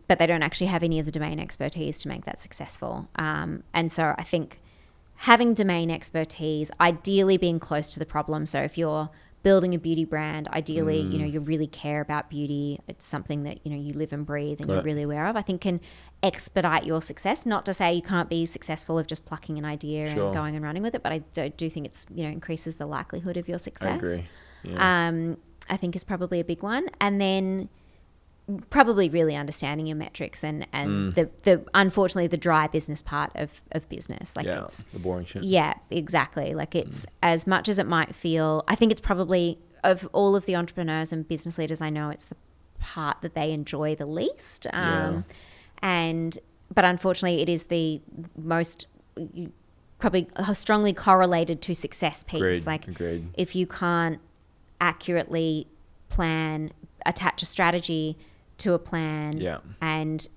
But they don't actually have any of the domain expertise to make that successful. And so I think having domain expertise, ideally being close to the problem. So if you're building a beauty brand, ideally, you really care about beauty. It's something that, you live and breathe and you're really aware of. I think can expedite your success. Not to say you can't be successful of just plucking an idea and going and running with it, but I do think it's, increases the likelihood of your success. I agree. Yeah. I think is probably a big one. And then probably really understanding your metrics and the unfortunately the dry business part of business. It's the boring shit. Yeah, exactly. It's as much as it might feel, I think it's probably, of all of the entrepreneurs and business leaders I know, it's the part that they enjoy the least. But unfortunately it is the most probably strongly correlated to success piece. Agreed. If you can't accurately plan, attach a strategy to a plan and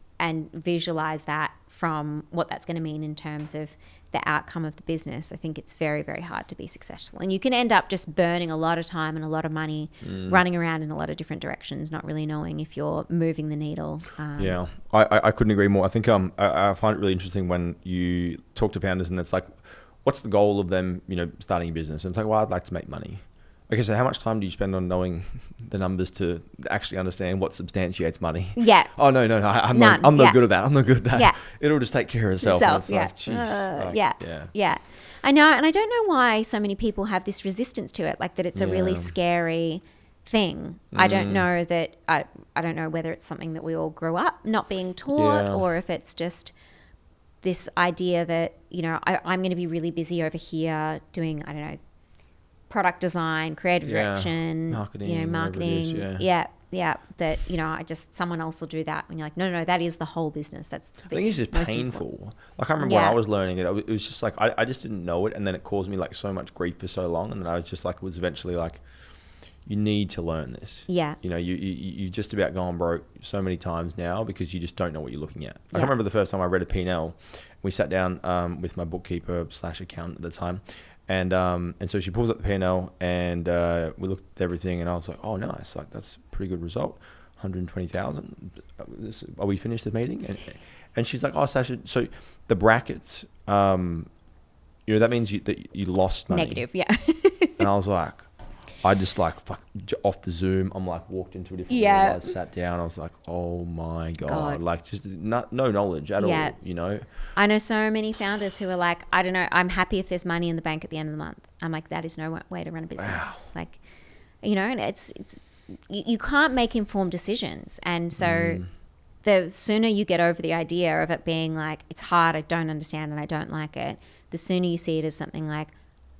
visualize that from what that's going to mean in terms of the outcome of the business, I think it's very, very hard to be successful. And you can end up just burning a lot of time and a lot of money running around in a lot of different directions, not really knowing if you're moving the needle. I couldn't agree more. I think I find it really interesting when you talk to founders and it's like, what's the goal of them, starting a business? And it's like, well, I'd like to make money. Okay, so how much time do you spend on knowing the numbers to actually understand what substantiates money? Yeah. Oh, no, I'm not good at that. I'm not good at that. Yeah. It'll just take care of itself. It's like, geez. Yeah. I know, and I don't know why so many people have this resistance to it, that it's a really scary thing. I don't know that, I don't know whether it's something that we all grew up not being taught or if it's just this idea that, you know, I'm going to be really busy over here doing, I don't know, product design, creative direction, marketing, you know, marketing. whatever it is, Yeah. That, you know, someone else will do that. And you're like, no, that is the whole business. That's I think it's just painful. important. Like I remember when I was learning it, it was just like, I just didn't know it. And then it caused me like so much grief for so long. And then I was just like, it was eventually like, you need to learn this. Yeah. You know, you just about gone broke so many times now because you just don't know what you're looking at. Like I remember the first time I read a P&L, we sat down with my bookkeeper / accountant at the time. And so she pulls up the P&L and we looked at everything and I was like, oh, nice. Like that's a pretty good result. 120,000. Are we finished the meeting? And she's like, oh, Sasha, so the brackets, you know, that means that you lost money. Negative, yeah. And I was like, I just like off the Zoom. I'm like walked into a different room. I sat down. I was like, oh my God. Like just no knowledge at all, you know? I know so many founders who are like, I don't know, I'm happy if there's money in the bank at the end of the month. I'm like, that is no way to run a business. Wow. Like, you know, and it's you can't make informed decisions. And so the sooner you get over the idea of it being like, it's hard, I don't understand and I don't like it, the sooner you see it as something like,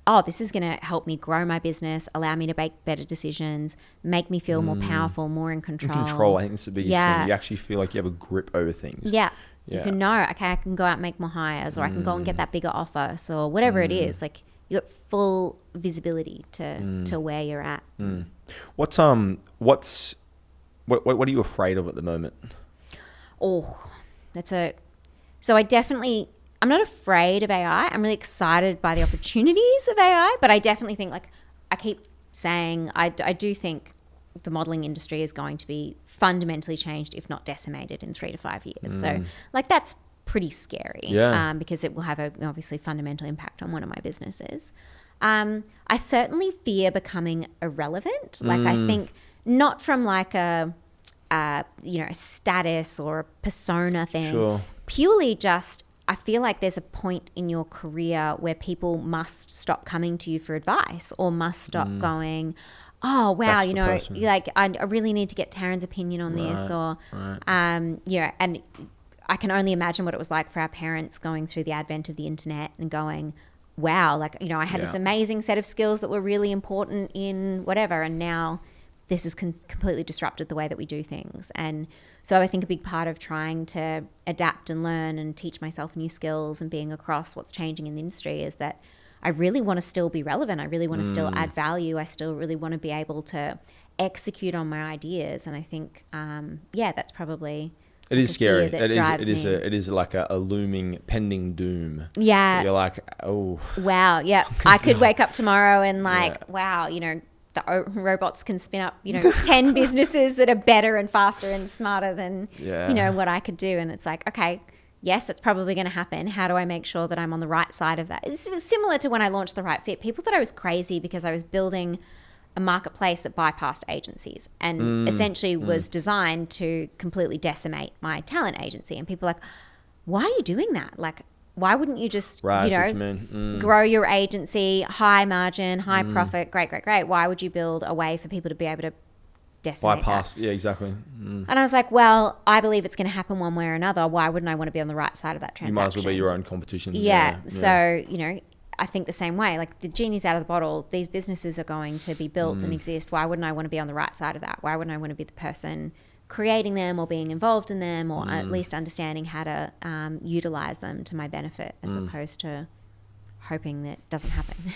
oh, this is going to help me grow my business, allow me to make better decisions, make me feel more powerful, more in control. I think it's the biggest thing. You actually feel like you have a grip over things. Yeah. You can know, okay, I can go out and make more hires, or I can go and get that bigger offer, so whatever it is. Like you got full visibility to where you're at. What are you afraid of at the moment? Oh, so I'm not afraid of AI. I'm really excited by the opportunities of AI, but I definitely think, like I keep saying, I do think the modeling industry is going to be fundamentally changed, if not decimated, in 3 to 5 years. So like that's pretty scary because it will have a obviously fundamental impact on one of my businesses. I certainly fear becoming irrelevant. Like I think not from like a status or a persona thing, purely just I feel like there's a point in your career where people must stop coming to you for advice or must stop going, oh, wow, That's you know, person. like I really need to get Taryn's opinion on this or, and I can only imagine what it was like for our parents going through the advent of the internet and going, wow, like, you know, I had this amazing set of skills that were really important in whatever. And now this has completely disrupted the way that we do things. And so I think a big part of trying to adapt and learn and teach myself new skills and being across what's changing in the industry is that I really want to still be relevant. I really want to still add value. I still really want to be able to execute on my ideas. And I think, that's probably... It is scary. It is like a looming pending doom. Yeah. You're like, oh. Wow. Yeah. I could wake up tomorrow and wow, you know, the robots can spin up, you know, 10 businesses that are better and faster and smarter than, you know, what I could do. And it's like, okay, yes, that's probably going to happen. How do I make sure that I'm on the right side of that? It's similar to when I launched The Right Fit. People thought I was crazy because I was building a marketplace that bypassed agencies and essentially was designed to completely decimate my talent agency. And people are like, why are you doing that? Like, why wouldn't you just, grow your agency, high margin, high profit, great. Why would you build a way for people to be able to decimate bypass that? Yeah, exactly. And I was like, well, I believe it's going to happen one way or another. Why wouldn't I want to be on the right side of that transaction? You might as well be your own competition. So, you know, I think the same way, like the genie's out of the bottle. These businesses are going to be built and exist. Why wouldn't I want to be on the right side of that? Why wouldn't I want to be the person creating them or being involved in them or at least understanding how to utilize them to my benefit as opposed to hoping that doesn't happen?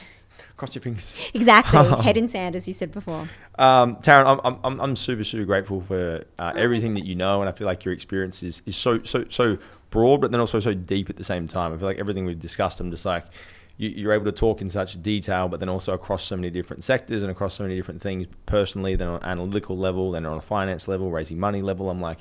Cross your fingers. Exactly. Head in sand, as you said before. Taryn, I'm super, super grateful for everything that you know. And I feel like your experience is so broad, but then also so deep at the same time. I feel like everything we've discussed, I'm just like, you're able to talk in such detail, but then also across so many different sectors and across so many different things personally, then on an analytical level, then on a finance level, raising money level. I'm like,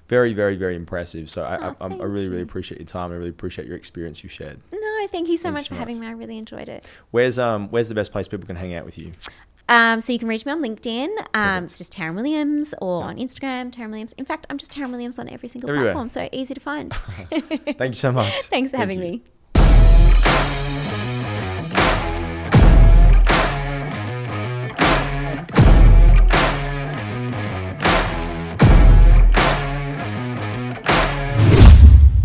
very, very, very impressive. So I really, really appreciate your time. I really appreciate your experience you shared. No, thank you so much for having me. I really enjoyed it. Where's the best place people can hang out with you? So you can reach me on LinkedIn. It's just Taryn Williams, or on Instagram, Taryn Williams. In fact, I'm just Taryn Williams on every single platform, so easy to find. Thank you so much. Thanks for having me.